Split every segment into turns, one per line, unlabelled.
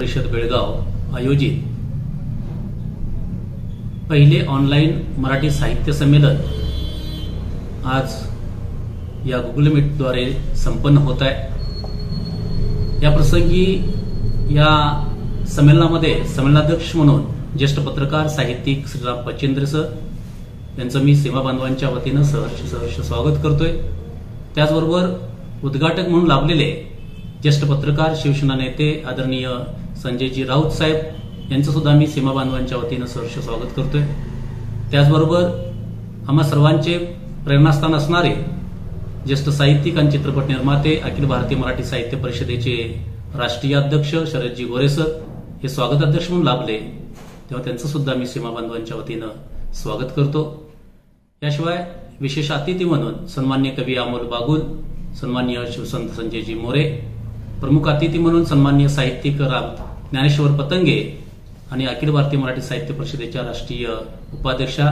परिषद बेळगाव आयोजित पहिले ऑनलाइन मराठी साहित्य संमेलन आज या गुगल मीट द्वारे संपन्न होत आहे। या प्रसंगी या संमेलनामध्ये संमेलनाध्यक्ष म्हणून ज्येष्ठ पत्रकार साहित्यिक श्रीराम पचेंद्र सर यांचं मी सीमा बांधवांच्या वतीने सहर्ष स्वागत करतोय। त्याचबरोबर उद्घाटक म्हणून लाभलेले ज्येष्ठ पत्रकार शिवसेना नेते आदरणीय संजयजी राऊत साहेब यांचं सुद्धा मी सीमा बांधवांच्या वतीने सहर्ष स्वागत करतोय। त्याचबरोबर आम्हा सर्वांचे प्रेरणास्थान असणारे ज्येष्ठ साहित्यिक आणि चित्रपट निर्माते अखिल भारतीय मराठी साहित्य परिषदेचे राष्ट्रीय अध्यक्ष शरदजी गोरे सर हे स्वागत अध्यक्ष म्हणून लाभले, तेव्हा त्यांचं सुद्धा मी सीमा बांधवांच्या वतीने स्वागत करतो। याशिवाय विशेष अतिथी म्हणून सन्माननीय कवी अमोल बागुल, सन्माननीय शिवसंत संजयजी मोरे, प्रमुख अतिथी म्हणून सन्माननीय साहित्यिक ज्ञानेश्वर पतंगे आणि अखिल भारतीय मराठी साहित्य परिषदेच्या राष्ट्रीय उपाध्यक्षा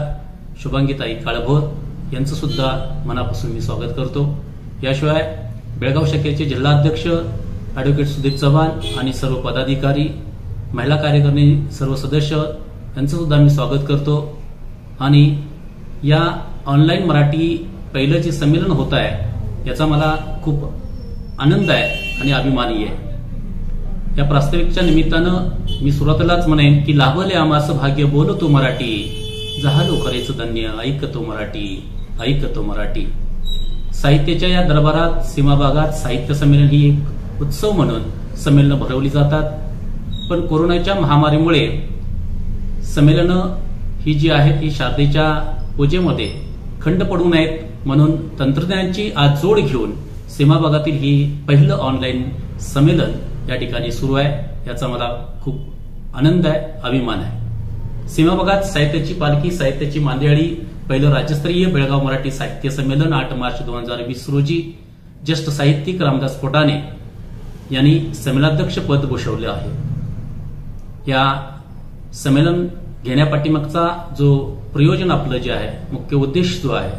शुभांगीताई काळभोर यांचं सुद्धा मनापासून मी स्वागत करतो। याशिवाय बेळगाव शाखेचे जिल्हाध्यक्ष ॲडव्होकेट सुदीप चव्हाण आणि सर्व पदाधिकारी, महिला कार्यकारिणी सर्व सदस्य यांचं सुद्धा मी स्वागत करतो। आणि या ऑनलाइन मराठी पहिलं जे संमेलन होत आहे याचा मला खूप आनंद आहे आणि अभिमानी आहे। या प्रास्ताविकच्या निमित्तानं मी सुरुवातीलाच म्हणेन की लाभले आम्हास भाग्य बोलतो मराठी, झालो खरेच धन्य ऐकतो मराठी, ऐकतो मराठी। साहित्याच्या या दरबारात सीमाभागात साहित्य संमेलन ही एक उत्सव म्हणून संमेलनं भरवली जातात, पण कोरोनाच्या महामारीमुळे संमेलनं ही जी आहेत ही शारदेच्या पूजेमध्ये खंड पडू नयेत म्हणून तंत्रज्ञानाची आज जोड घेऊन सीमा भागातील ही पहिलं ऑनलाईन संमेलन या ठिकाणी सुरू आहे, याचा मला खूप आनंद आहे, अभिमान आहे। सीमा भागात साहित्याची पालखी, साहित्याची मांदियाळी पहिलं राज्यस्तरीय बेळगाव मराठी साहित्य संमेलन 8 मार्च 2020 रोजी ज्येष्ठ साहित्यिक रामदास फुटाणे यांनी संमेलनाध्यक्ष पद भूषवले आहे। या संमेलन घेण्यापाठीमागचा जो प्रयोजन आपलं जे आहे, मुख्य उद्देश जो आहे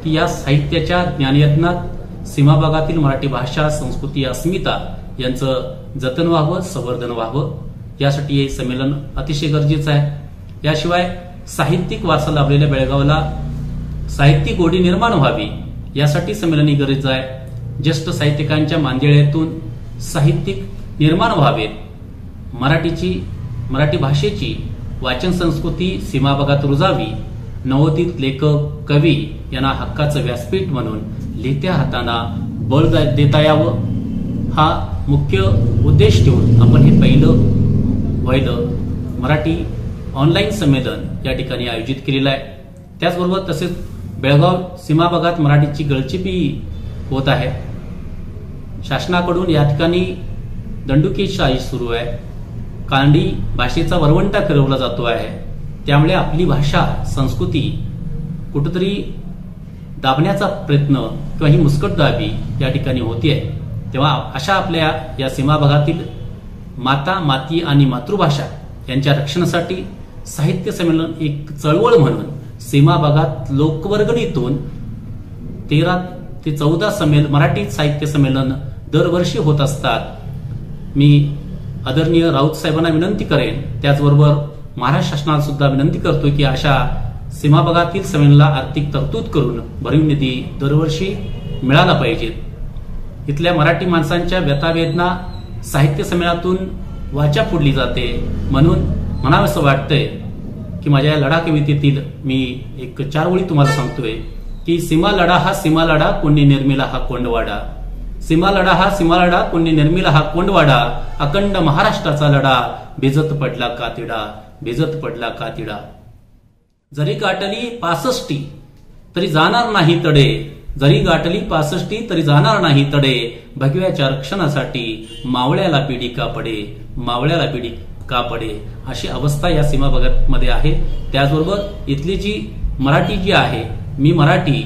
की या साहित्याच्या ज्ञानयज्ञात सीमा भागातील मराठी भाषा, संस्कृती, अस्मिता यांचं जतन व्हावं, संवर्धन व्हावं, यासाठी हे संमेलन अतिशय गरजेचं आहे। याशिवाय साहित्यिक वारसा लाभलेल्या बेळगावला साहित्यिक गोडी निर्माण व्हावी, यासाठी संमेलन गरजेचं आहे। ज्येष्ठ साहित्यिकांच्या मांदियाळीतून साहित्यिक निर्माण व्हावेत, मराठी भाषेची वाचन संस्कृती सीमा भागात रुजावी, नवोदित लेखक, कवी यांना हक्काचं व्यासपीठ म्हणून लिहित्या हातांना बळ देता यावं, हा मुख्य उद्देश ठेवून आपण हे पहिलं मराठी ऑनलाईन संमेलन या ठिकाणी आयोजित केलेलं आहे। त्याचबरोबर तसेच बेळगाव सीमा भागात मराठीची गळचिपी होत आहे। शासनाकडून या ठिकाणी दंडुकेशाही सुरू आहे, कानडी भाषेचा वरवंटा फिरवला जातो आहे, त्यामुळे आपली भाषा, संस्कृती कुठेतरी दाबण्याचा प्रयत्न किंवा ही मुस्कटदाबी या ठिकाणी होतीये। तेव्हा अशा आपल्या या सीमा भागातील माता, माती आणि मातृभाषा यांच्या रक्षणासाठी साहित्य संमेलन एक चळवळ म्हणून सीमा भागात लोकवर्गणीतून 13 ते 14 मराठी साहित्य संमेलन दरवर्षी होत असतात। मी आदरणीय राऊत साहेबांना विनंती करेन, त्याचबरोबर महाराष्ट्र शासनाला सुद्धा विनंती करतो की अशा सीमा भागातील संमेलनाला आर्थिक तरतूद करून भरीव निधी दरवर्षी मिळाला पाहिजे। इथल्या मराठी माणसांच्या व्यथावेदना साहित्य संमेलनातून वाचा फोडली जाते, म्हणून म्हणावंसं वाटतंय की माझ्या या लढा कवितेतील मी एक 4 ओळी तुम्हाला सांगतोय की सीमा लढा हा सीमा लढा, कोणी निर्मिला हा कोंडवाडा। सीमा लढा हा सीमा लढा, कोणी निर्मिला हा कोंडवाडा, अखंड महाराष्ट्राचा लढा, भिजत पडला कातिडा, भिजत पडला कातिडा। जरी गाठली 65 तरी जाणार नाही तडे, जरी गाठली 65 तरी जाणार नाही तडे, भगव्याच्या रक्षणासाठी मावळ्याला पिढी का पडे, मावळ्याला पिढी का पडे, अशी अवस्था या सीमा भागामध्ये आहे। त्याचबरोबर इथली जी मराठी जी आहे, मी मराठी,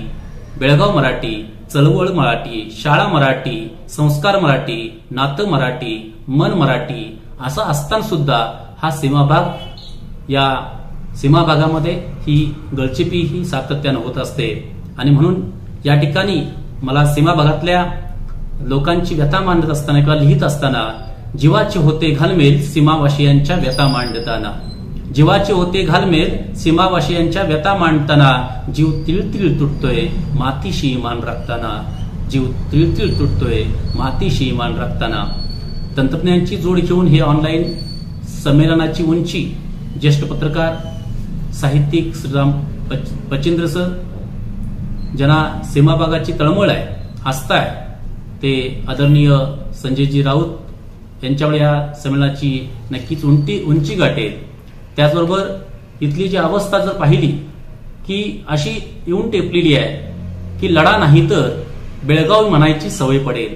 बेळगाव मराठी, चळवळ मराठी, शाळा मराठी, संस्कार मराठी, नातं मराठी, मन मराठी असं असताना सुद्धा हा सीमाभाग, या सीमा भागामध्ये ही गळचिपी ही सातत्यानं होत असते। आणि म्हणून या ठिकाणी मला सीमा भागातल्या लोकांची व्यथा मांडत असताना किंवा लिहित असताना जीवाचे होते घालमेल सीमावासियांच्या व्यथा मांडताना, जीवाचे होते घालमेल सीमावासियांच्या व्यथा मांडताना, जीव तिळतिळ तुटतोय मातीशी इमान राखताना, जीव तिळतिळ तुटतोय मातीशी इमान राखताना। तंत्रज्ञानाची जोड घेऊन हे ऑनलाईन संमेलनाची उंची ज्येष्ठ पत्रकार, साहित्यिक श्रीराम पचेंद्र सर, ज्यांना सीमा भागाची तळमळ आहे, आस्था आहे, ते आदरणीय संजयजी राऊत यांच्यामुळे या संमेलनाची नक्कीच उंची गाठेल। त्याचबरोबर इथली जी अवस्था जर पाहिली की अशी येऊन टेपलेली आहे की लढा नाही तर बेळगावी म्हणायची सवय पडेल,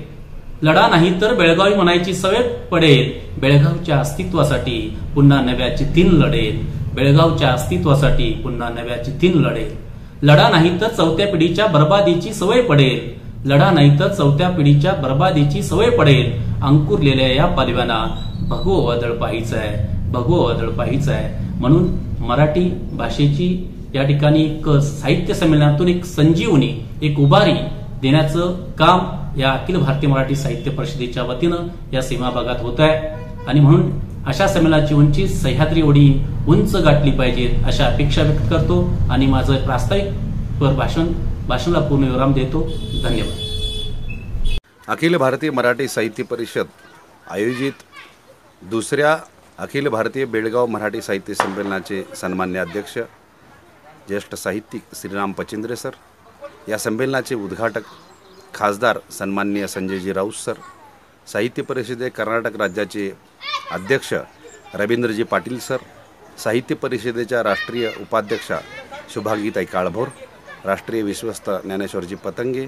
लढा नाही तर बेळगावी म्हणायची सवय पडेल, बेळगावच्या अस्तित्वासाठी पुन्हा नव्याची 3 लढेल, बेळगावच्या अस्तित्वासाठी पुन्हा नव्याची 3 लढेल, लढा नाही तर 4थ्या पिढीच्या बर्बादीची सवय पडेल, लढा नाही तर 4थ्या पिढीच्या बर्बादीची सवय पडेल, अंकुरलेल्या या पालव्यांना भगवं वादळ पाहायचं आहे, भगवं वादळ पाहायचं आहे। म्हणून मराठी भाषेची या ठिकाणी एक साहित्य संमेलनातून एक संजीवनी, एक उभारी देण्याचं काम या अखिल भारतीय मराठी साहित्य परिषदेच्या वतीनं या सीमा भागात होत आहे। आणि म्हणून अशा संमेलनाची उंची सह्याद्री एवढी उंच गाठली पाहिजे अशा अपेक्षा व्यक्त करतो आणि माझं प्रास्ताविक भाषणाला पूर्ण विराम देतो। धन्यवाद।
अखिल भारतीय मराठी साहित्य परिषद आयोजित दुसऱ्या अखिल भारतीय बेळगाव मराठी साहित्य संमेलनाचे सन्मान्य अध्यक्ष ज्येष्ठ साहित्यिक श्रीराम पचेंद्रे सर, या संमेलनाचे उद्घाटक खासदार सन्माननीय संजयजी राऊत सर, साहित्य परिषदे कर्नाटक राज्याचे अध्यक्ष रवींद्रजी पाटील सर, साहित्य परिषदेच्या राष्ट्रीय उपाध्यक्षा शुभांगीताई काळभोर, राष्ट्रीय विश्वस्त ज्ञानेश्वरजी पतंगे,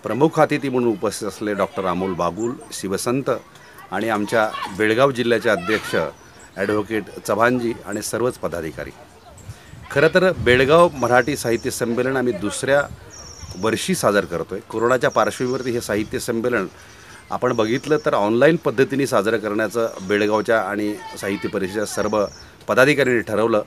प्रमुख अतिथी म्हणून उपस्थित असलेले डॉक्टर अमोल बागुल शिवसंत आणि आमच्या बेळगाव जिल्ह्याचे अध्यक्ष ॲडव्होकेट चव्हाणजी आणि सर्वच पदाधिकारी। खरं तर बेळगाव मराठी साहित्य संमेलन आम्ही दुसऱ्या वर्षी सादर करतोय। कोरोनाच्या पार्श्वभूमीवरती हे साहित्य संमेलन आपण बघितलं तर ऑनलाईन पद्धतीने साजरं करण्याचं बेळगावच्या आणि साहित्य परिषदेच्या सर्व पदाधिकाऱ्यांनी ठरवलं।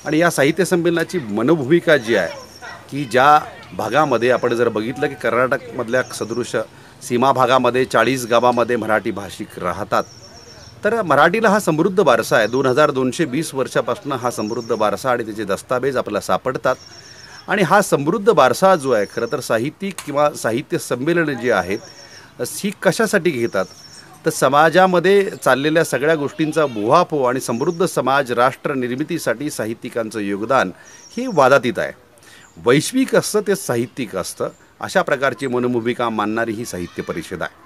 आणि या साहित्य संमेलनाची मनोभूमिका जी आहे की ज्या भागामध्ये आपण जर बघितलं की कर्नाटकमधल्या सदृश सीमा भागामध्ये 40 गावामध्ये मराठी भाषिक राहतात, तर मराठीला हा समृद्ध वारसा आहे। 2220 वर्षापासून हा समृद्ध वारसा आणि त्याचे दस्तावेज आपल्याला सापडतात। आणि हा समृद्ध वारसा जो आहे खरं तर साहित्यिक किंवा साहित्य संमेलन जे आहेत ही कशासाठी घेतात तर समाजामध्ये चाललेल्या सगळ्या गोष्टींचा बुहापो आणि समृद्ध समाज राष्ट्र निर्मितीसाठी साहित्यिकांचं योगदान हे वादातीत आहे। वैश्विक असतं ते साहित्यिक असतं, अशा प्रकारची मनोभूमिका मानणारी ही साहित्य परिषद आहे।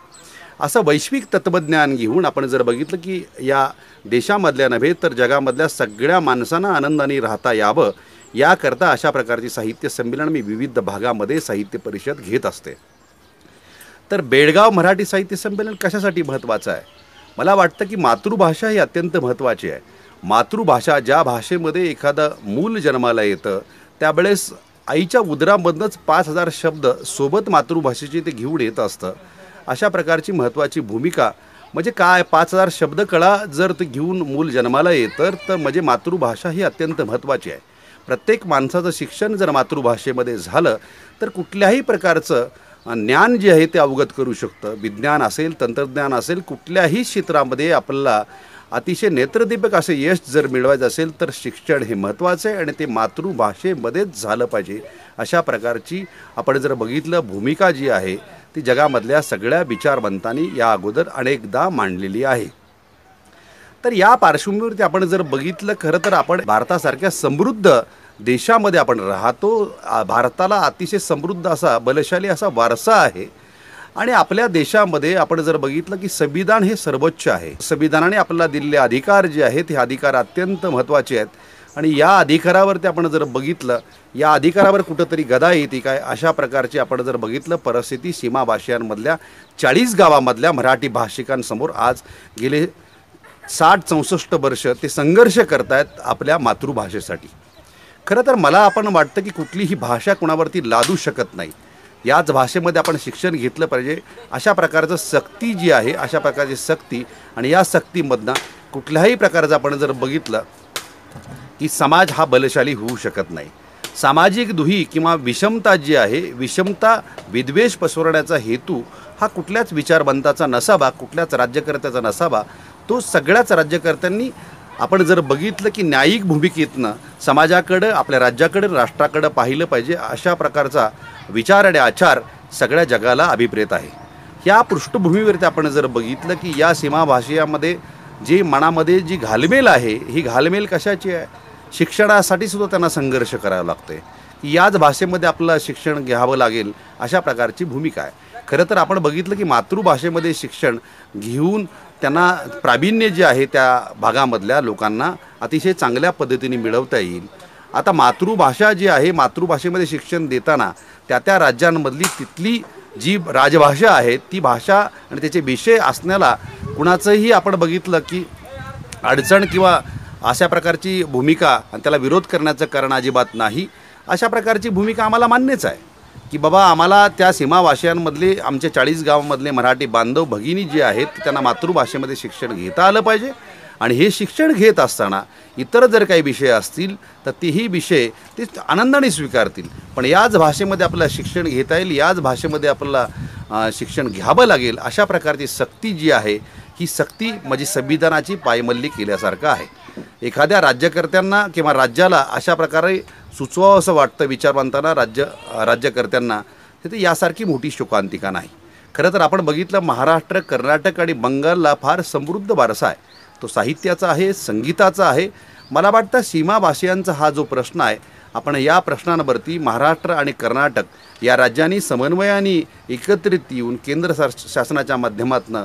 असं वैश्विक तत्त्वज्ञान घेऊन आपण जर बघितलं की या देशामधल्या नव्हे तर जगामधल्या सगळ्या माणसांना आनंदाने राहता यावं याकरता अशा प्रकारची साहित्य संमेलन मी विविध भागामध्ये साहित्य परिषद घेत असते। तर बेळगाव मराठी साहित्य संमेलन कशासाठी महत्त्वाचं आहे? मला वाटतं की मातृभाषा ही अत्यंत महत्त्वाची आहे। मातृभाषा ज्या भाषेमध्ये एखादं मूल जन्माला येतं त्यावेळेस आईच्या उदरामधनंच 5000 शब्द सोबत मातृभाषेची ते घेऊन येत असतं। अशा प्रकारची महत्त्वाची भूमिका म्हणजे काय 5000 शब्द कळा जर ते घेऊन मूल जन्माला येतं तर म्हणजे मातृभाषा ही अत्यंत महत्त्वाची आहे। प्रत्येक माणसाचं शिक्षण जर मातृभाषेमध्ये झालं तर कुठल्याही प्रकारचं ज्ञान जे आहे ते अवगत करू शकतं। विज्ञान असेल, तंत्रज्ञान असेल, कुठल्याही क्षेत्रामध्ये आपल्याला अतिशय नेत्रदीपक असे यश जर मिळवायचं असेल तर शिक्षण हे महत्त्वाचं आहे आणि ते मातृभाषेमध्येच झालं पाहिजे। अशा प्रकारची आपण जर बघितलं भूमिका जी आहे ती जगामधल्या सगळ्या विचारवंतांनी या अगोदर अनेकदा मांडलेली आहे। तर या पार्श्वभूमीवरती आपण जर बघितलं खरं तर आपण भारतासारख्या समृद्ध देशामध्ये आपण राहतो। भारताला अतिशय समृद्ध असा बलशाली असा वारसा आहे आणि आपल्या देशामध्ये आपण जर बघितलं की संविधान हे सर्वोच्च आहे। संविधानाने आपल्याला दिलेले अधिकार जे आहेत हे अधिकार अत्यंत महत्त्वाचे आहेत आणि या अधिकारावरती आपण जर बघितलं या अधिकारावर कुठंतरी गदा येते काय अशा प्रकारची आपण जर बघितलं परिस्थिती सीमा भाषांमधल्या 40 गावामधल्या मराठी भाषिकांसमोर आज गेले 60-64 वर्ष ते संघर्ष करतायत आपल्या मातृभाषेसाठी। खरं तर मला आपण वाटतं की कुठलीही भाषा कोणावरती लादू शकत नाही। याच भाषेमध्ये आपण शिक्षण घेतलं पाहिजे। अशा प्रकारचं सक्ती जी आहे अशा प्रकारची सक्ती आणि या सक्तीमधनं कुठल्याही प्रकारचं आपण जर बघितलं की समाज हा बलशाली होऊ शकत नाही। सामाजिक दुही किंवा विषमता जी आहे विषमता विद्वेष पसरवण्याचा हेतू हा कुठल्याच विचारवंताचा नसावा, कुठल्याच राज्यकर्त्याचा नसावा। तो सगळ्याच राज्यकर्त्यांनी आपण जर बघितलं की न्यायिक भूमिकेतनं समाजाकडे आपल्या राज्याकडे राष्ट्राकडे पाहिलं पाहिजे। अशा प्रकारचा विचार आणि आचार सगळ्या जगाला अभिप्रेत आहे। या पृष्ठभूमीवरती आपण जर बघितलं की या सीमा भाषेमध्ये जी मनामध्ये जी घालमेल आहे ही घालमेल कशाची आहे? शिक्षणासाठी सुद्धा त्यांना संघर्ष करावा लागतोय की याच भाषेमध्ये आपलं शिक्षण घ्यावं लागेल अशा प्रकारची भूमिका आहे। खरं तर आपण बघितलं की मातृभाषेमध्ये शिक्षण घेऊन त्यांना प्रावीण्य जे आहे त्या भागामधल्या लोकांना अतिशय चांगल्या पद्धतीने मिळवता येईल। आता मातृभाषा जी आहे मातृभाषेमध्ये शिक्षण देताना त्या राज्यांमधली तिथली जी राजभाषा आहे ती भाषा आणि त्याचे विषय असण्याला कुणाचंही आपण बघितलं की अडचण किंवा अशा प्रकारची भूमिका आणि त्याला विरोध करण्याचं कारण अजिबात नाही। अशा प्रकारची भूमिका आम्हाला मान्यच आहे की बाबा आम्हाला त्या सीमाभाषांमधले आमच्या 40 गावांमधले मराठी बांधव भगिनी जे आहेत त्यांना मातृभाषेमध्ये शिक्षण घेता आलं पाहिजे आणि हे शिक्षण घेत असताना इतर जर काही विषय असतील तर तेही विषय ते आनंदाने स्वीकारतील। पण याच भाषेमध्ये आपल्याला शिक्षण घेता येईल, याच भाषेमध्ये आपल्याला शिक्षण घ्यावं लागेल अशा प्रकारची सक्ती जी आहे ही सक्ती म्हणजे संविधानाची पायमल्ली केल्यासारखं आहे। एखाद्या राज्यकर्त्यांना किंवा राज्याला अशा प्रकारे सुचवावं असं वाटतं विचारवंतांना राज्यकर्त्यांना तर यासारखी मोठी शोकांतिका नाही। खरं तर आपण बघितलं महाराष्ट्र, कर्नाटक आणि बंगालला फार समृद्ध वारसा आहे। तो साहित्याचा आहे, संगीताचा आहे। मला वाटतं सीमा भाषिकांचा हा जो प्रश्न आहे आपण या प्रश्नांवरती महाराष्ट्र आणि कर्नाटक या राज्यांनी समन्वयाने एकत्रित येऊन केंद्र शासनाच्या माध्यमातून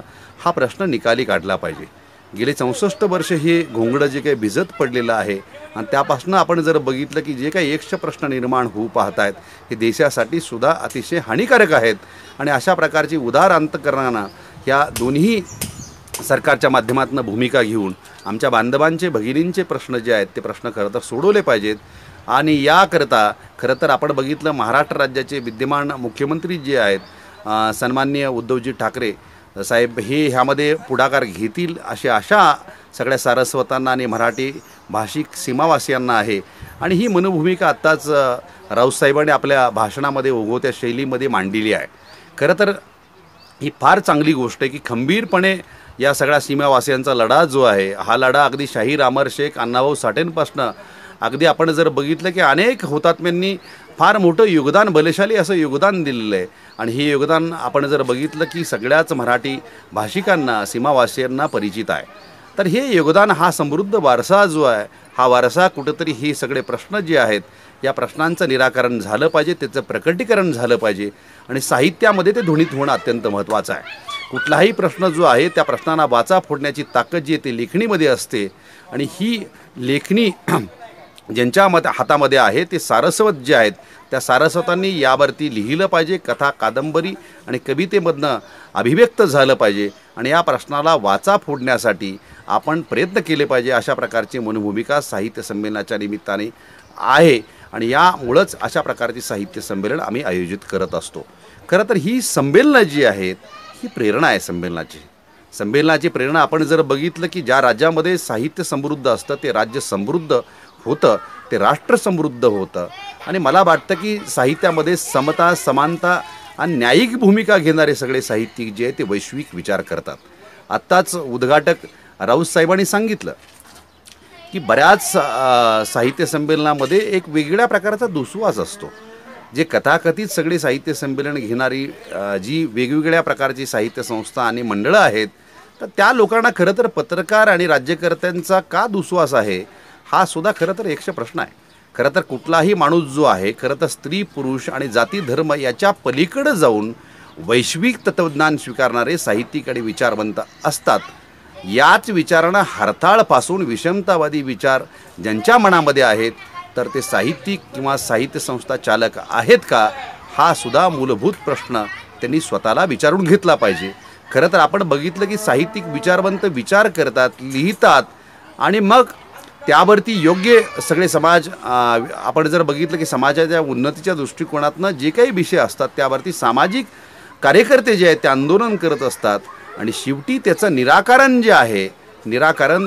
हा प्रश्न निकाली काढला पाहिजे। गेली 64 वर्ष हे घोंगडं जे काही भिजत पडलेलं आहे आणि त्यापासून आपण जर बघितलं की जे काही एकशे प्रश्न निर्माण होऊ पाहत आहेत हे देशासाठी सुद्धा अतिशय हानिकारक आहेत आणि अशा प्रकारची उदार अंतकरणानं ह्या दोन्ही सरकारच्या माध्यमातून भूमिका घेऊन आमच्या बांधवांचे भगिनींचे प्रश्न जे आहेत ते प्रश्न खरं तर सोडवले पाहिजेत। आणि याकरता खरं तर आपण बघितलं महाराष्ट्र राज्याचे विद्यमान मुख्यमंत्री जे आहेत सन्माननीय उद्धवजी ठाकरे साहेब हे ह्यामध्ये पुढाकार घेतील अशी आशा सगळ्या सारस्वतांना आणि मराठी भाषिक सीमावासियांना आहे। आणि ही मनोभूमिका आत्ताच राऊतसाहेबांनी आपल्या भाषणामध्ये ओघवत्या शैलीमध्ये मांडलेली आहे। खरं तर ही फार चांगली गोष्ट आहे की खंबीरपणे या सगळ्या सीमावासियांचा लढा जो आहे हा लढा अगदी शाहीर अमर शेख अण्णाभाऊ साठेंपासनं अगदी आपण जर बघितलं की अनेक हुतात्म्यांनी फार मोठं योगदान बलशाली असं योगदान दिलेलं आहे आणि हे योगदान आपण जर बघितलं की सगळ्याच मराठी भाषिकांना सीमावासियांना परिचित आहे। तर हे योगदान हा समृद्ध वारसा जो आहे हा वारसा कुठेतरी हे सगळे प्रश्न जे आहेत या प्रश्नांचं निराकरण झालं पाहिजे, त्याचं प्रकटीकरण झालं पाहिजे आणि साहित्यामध्ये ते ध्वनित होणं अत्यंत महत्त्वाचं आहे। कुठलाही प्रश्न जो आहे त्या प्रश्नांना वाचा फोडण्याची ताकद जी आहे ती लेखणीमध्ये असते आणि ही लेखणी ज्यांच्या हातामध्ये आहे ते सारस्वत जे आहेत त्या सारस्वतांनी यावरती लिहिलं पाहिजे, कथा कादंबरी आणि कवितेमधनं अभिव्यक्त झालं पाहिजे आणि या प्रश्नाला वाचा फोडण्यासाठी आपण प्रयत्न केले पाहिजे। अशा प्रकारची मनोभूमिका साहित्य संमेलनाच्या निमित्ताने आहे आणि यामुळंच अशा प्रकारची साहित्य संमेलन आम्ही आयोजित करत असतो। खरं तर ही संमेलनं जी आहेत ही प्रेरणा आहे संमेलनाची प्रेरणा आपण जर बघितलं की ज्या राज्यामध्ये साहित्य समृद्ध असतं ते राज्य समृद्ध होतं, ते राष्ट्र समृद्ध होतं आणि मला वाटतं की साहित्यामध्ये समता समानता आणि न्यायिक भूमिका घेणारे सगळे साहित्यिक जे आहे ते वैश्विक विचार करतात। आत्ताच उद्घाटक राऊतसाहेबांनी सांगितलं की बऱ्याच साहित्य संमेलनामध्ये एक वेगळ्या प्रकारचा दुस्वास असतो। जे कथाकथित सगळे साहित्य संमेलन घेणारी जी वेगवेगळ्या प्रकारची साहित्य संस्था आणि मंडळं आहेत तर त्या लोकांना खरं तर पत्रकार आणि राज्यकर्त्यांचा का दुस्वास आहे हा सुद्धा खरं तर एकच प्रश्न आहे। खरं तर कुठलाही माणूस जो आहे खरं तर स्त्री पुरुष आणि जाती धर्म याच्या पलीकडे जाऊन वैश्विक तत्त्वज्ञान स्वीकारणारे साहित्यिक आणि विचारवंत असतात। याच विचारांना हरताळपासून विषमतावादी विचार ज्यांच्या मनामध्ये आहेत तर ते साहित्यिक किंवा साहित्य संस्था चालक आहेत का हा सुद्धा मूलभूत प्रश्न त्यांनी स्वतःला विचारून घेतला पाहिजे। खरं तर आपण बघितलं की साहित्यिक विचारवंत विचार करतात, लिहितात आणि मग त्यावरती योग्य सगळे समाज आपण जर बघितलं की समाजाच्या उन्नतीच्या दृष्टिकोनातनं जे काही विषय असतात त्यावरती सामाजिक कार्यकर्ते जे आहेत ते आंदोलन करत असतात आणि शेवटी त्याचं निराकरण जे आहे निराकरण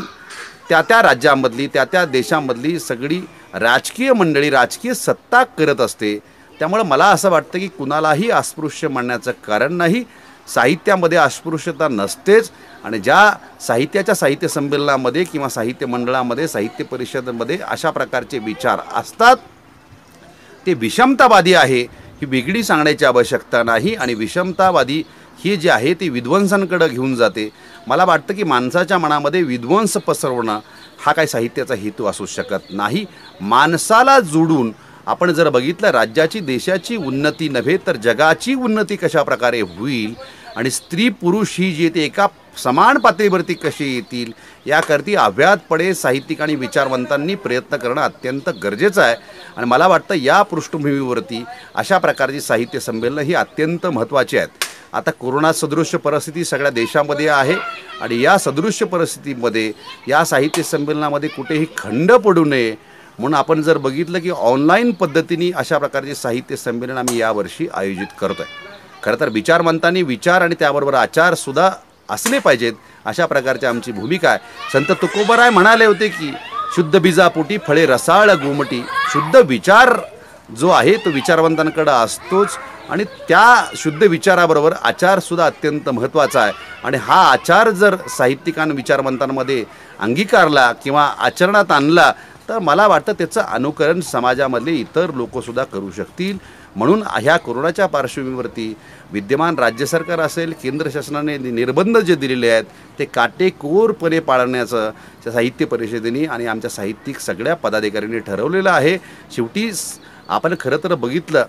त्या राज्यामधली त्या देशामधली सगळी राजकीय मंडळी राजकीय सत्ता करत असते। त्यामुळे मला असं वाटतं की कुणालाही अस्पृश्य म्हणण्याचं कारण नाही, साहित्यामध्ये अस्पृश्यता नसतेच आणि ज्या साहित्य संमेलनामध्ये किंवा साहित्य मंडळामध्ये साहित्य परिषदेमध्ये अशा प्रकारचे विचार असतात ते विषमतावादी आहे ही वेगळी सांगण्याची आवश्यकता नाही आणि विषमतावादी हे जे आहे ते विध्वंसांकडे घेऊन जाते। मला वाटतं की माणसाच्या मनामध्ये विध्वंस पसरवणं हा काही साहित्याचा हेतू असू शकत नाही। माणसाला जोडून आपण जर बघितलं राज्याची देशाची उन्नती नव्हे तर जगाची उन्नती कशा प्रकारे होईल आणि स्त्री पुरुष ही जी ते एका समान पातळीवरती कशी येतील याकरती अव्याहतपणे साहित्यिक आणि विचारवंतांनी प्रयत्न करणं अत्यंत गरजेचं आहे आणि मला वाटतं या पृष्ठभूमीवरती अशा प्रकारची साहित्य संमेलनं ही अत्यंत महत्त्वाची आहेत। आता कोरोना सदृश्य परिस्थिती सगळ्या देशामध्ये आहे आणि या सदृश्य परिस्थितीमध्ये या साहित्य संमेलनामध्ये कुठेही खंड पडू नये म्हणून आपण जर बघितलं की ऑनलाईन पद्धतीने अशा प्रकारचे साहित्य संमेलन आम्ही यावर्षी आयोजित करतो आहे। खरं तर विचारवंतांनी विचार आणि त्याबरोबर आचारसुद्धा असले पाहिजेत अशा प्रकारची आमची भूमिका आहे। संत तुकोबाराय म्हणाले होते की शुद्ध बीजापोटी फळे रसाळ गोमटी। शुद्ध विचार जो आहे तो विचारवंतांकडे असतोच आणि त्या शुद्ध विचाराबरोबर आचारसुद्धा अत्यंत महत्त्वाचा आहे आणि हा आचार जर साहित्यिकांना विचारवंतांमध्ये अंगीकारला किंवा आचरणात आणला तर मला वाटतं त्याचं अनुकरण समाजामधले इतर लोकसुद्धा करू शकतील। म्हणून ह्या कोरोनाच्या पार्श्वभूमीवरती विद्यमान राज्य सरकार असेल केंद्र शासनाने निर्बंध जे दिलेले आहेत ते काटेकोरपणे पाळण्याचं साहित्य परिषदेने आणि आमच्या साहित्यिक सगळ्या पदाधिकाऱ्यांनी ठरवलेलं आहे। शेवटी आपण खरं तर बघितलं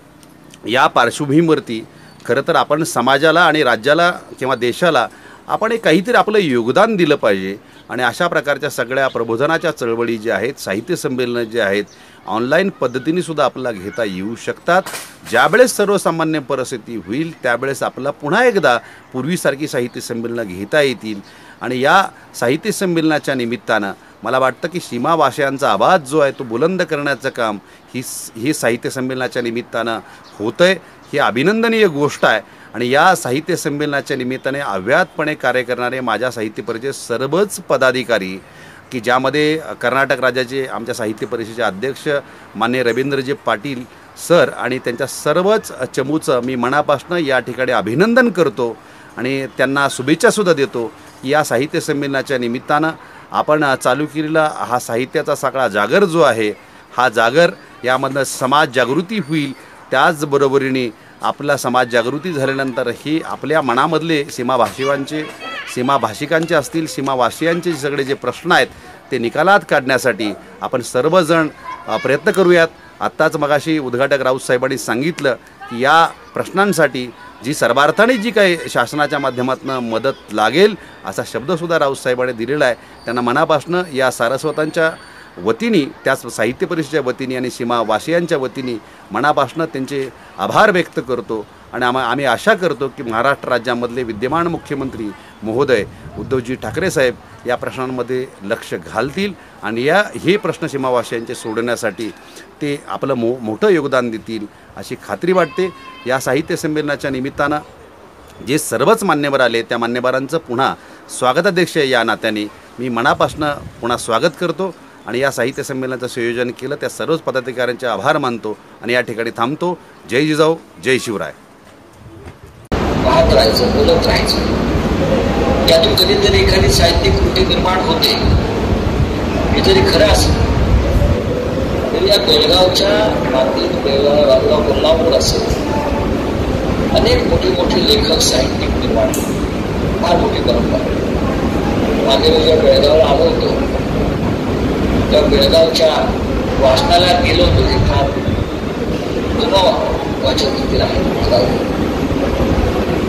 या पार्श्वभूमीवरती खरं तर आपण समाजाला आणि राज्याला किंवा देशाला आपण एक काहीतरी आपलं योगदान दिलं पाहिजे आणि अशा प्रकारच्या सगळ्या प्रबोधनाच्या चळवळी ज्या आहेत, साहित्य संमेलनं जे आहेत, ऑनलाईन पद्धतीने सुद्धा आपल्याला घेता येऊ शकतात. ज्यावेळेस सर्वसामान्य परिस्थिती होईल त्यावेळेस आपल्याला पुन्हा एकदा पूर्वीसारखी साहित्य संमेलनं घेता येतील. आणि या साहित्य संमेलनाच्या निमित्तानं मला वाटतं की सीमाभाषयांचा आवाज जो आहे तो बुलंद करण्याचं काम ही साहित्य संमेलनाच्या निमित्तानं होतं आहे. ही अभिनंदनीय गोष्ट आहे. आणि या साहित्य संमेलनाच्या निमित्ताने अव्याहतपणे कार्य करणारे माझ्या साहित्य परिषदेचे सर्वच पदाधिकारी, की ज्यामध्ये कर्नाटक राज्याचे आमच्या साहित्य परिषदेचे अध्यक्ष माननीय रवींद्रजी पाटील सर आणि त्यांच्या सर्वच चमूचं मी मनापासून या ठिकाणी अभिनंदन करतो आणि त्यांना शुभेच्छासुद्धा देतो. या साहित्य संमेलनाच्या निमित्तानं आपण चालू केलेला हा साहित्याचा सगळा जागर जो आहे, हा जागर यामधनं समाज जागृती होईल. त्याचबरोबरीने आपला समाज जागृती झाल्यानंतर ही आपल्या मनामधले सीमाभाषिकांचे असतील, सीमावासियांचे सगळे जे प्रश्न आहेत ते निकालात काढण्यासाठी आपण सर्वजण प्रयत्न करूयात. आत्ताच मगाशी उद्घाटक राऊत साहेबांनी सांगितलं की या प्रश्नांसाठी जी सर्वार्थाने जी काही शासनाच्या माध्यमातून मदत लागेल असा शब्दसुद्धा राऊत साहेबांनी दिलेला आहे. त्यांना मनापासून या सारस्वतांच्या वतीने, त्याच साहित्य परिषदेच्या वतीने आणि सीमावासियांच्या वतीने मनापासून त्यांचे आभार व्यक्त करतो. आणि आम्ही आशा करतो की महाराष्ट्र राज्यामधले विद्यमान मुख्यमंत्री महोदय उद्धवजी ठाकरे साहेब या प्रश्नांमध्ये लक्ष घालतील आणि हे प्रश्न सीमावासियांचे सोडवण्यासाठी ते आपलं मोठं योगदान देतील अशी खात्री वाटते. या साहित्य संमेलनाच्या निमित्तानं जे सर्वच मान्यवर आले त्या मान्यवरांचं पुन्हा स्वागताध्यक्ष या नात्याने मी मनापासून पुन्हा स्वागत करतो आणि या साहित्य संमेलनाचं संयोजन केलं त्या सर्वच पदाधिकाऱ्यांचे आभार मानतो आणि या ठिकाणी थांबतो. जय जिजाऊ, जय शिवराय.
पाहत राहायचं, बोलत राहायचं. यातून कधीतरी एखादी साहित्यिक कृती निर्माण होते. हे जरी खरं असेल तरी या बेळगावच्या मातीत, बेळगाव कोल्हापूर असेल, अनेक मोठे लेखक साहित्यिक निर्माण होते. फार मोठी परंपरा. मागे मी ज्या बेळगावला आलो होतो त्या बेळगावच्या वाचनालयात गेलो होतो. हे फार जुनं वाचन मंदिर आहे.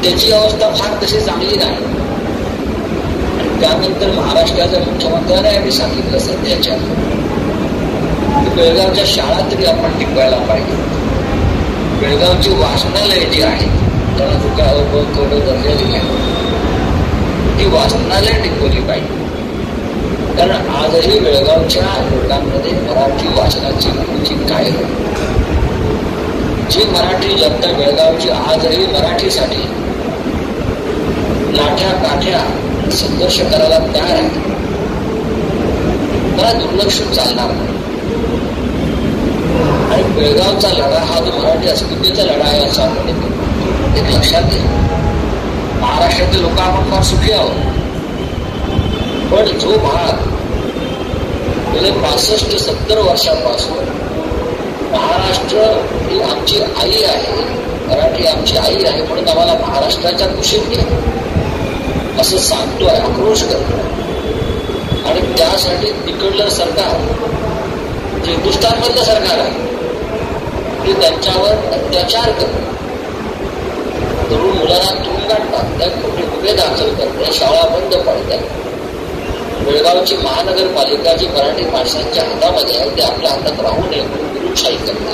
त्याची अवस्था फार तशी चांगली नाही. त्यानंतर महाराष्ट्राच्या मुख्यमंत्र्याने आम्ही सांगितलं सध्याच्या बेळगावच्या शाळा तरी आपण टिकवायला पाहिजे. बेळगावची वाचनालय जी आहेत त्याला थोडं दर्जा दिला ती वाचनालय टिकवली पाहिजे. कारण आजही बेळगावच्या लोकांमध्ये मराठी वाचनाची रुची कायम आहे. जी मराठी जनता बेळगावची आजही मराठीसाठी लाठ्या काठ्या संघर्ष करायला तयार आहे. मला दुर्लक्ष चालणार नाही. आणि बेळगावचा लढा हा जो मराठी अस्मितेचा लढा आहे असं आपण एक लक्षात घ्या. महाराष्ट्रातील लोक आपण फार सुखी आहोत. पण जो भाग गेले 65-70 वर्षांपासून महाराष्ट्र ही आमची आई आहे, मराठी आमची आई आहे म्हणून आम्हाला महाराष्ट्राच्या कुशीत घ्या असं सांगतोय, आक्रोश करतोय. आणि त्यासाठी तिकडलं सरकार जे हिंदुस्थानमधलं सरकार आहे ते त्यांच्यावर अत्याचार करतं. तरुण मुलांना तुरुंगात टाकतात, मोठे गुन्हे दाखल करतात, शाळा बंद पडतात. बेळगावची महानगरपालिका जी मराठी माणसांच्या हातामध्ये आहे ते आपल्या हातात राहू नये म्हणून गुरुशाही करते.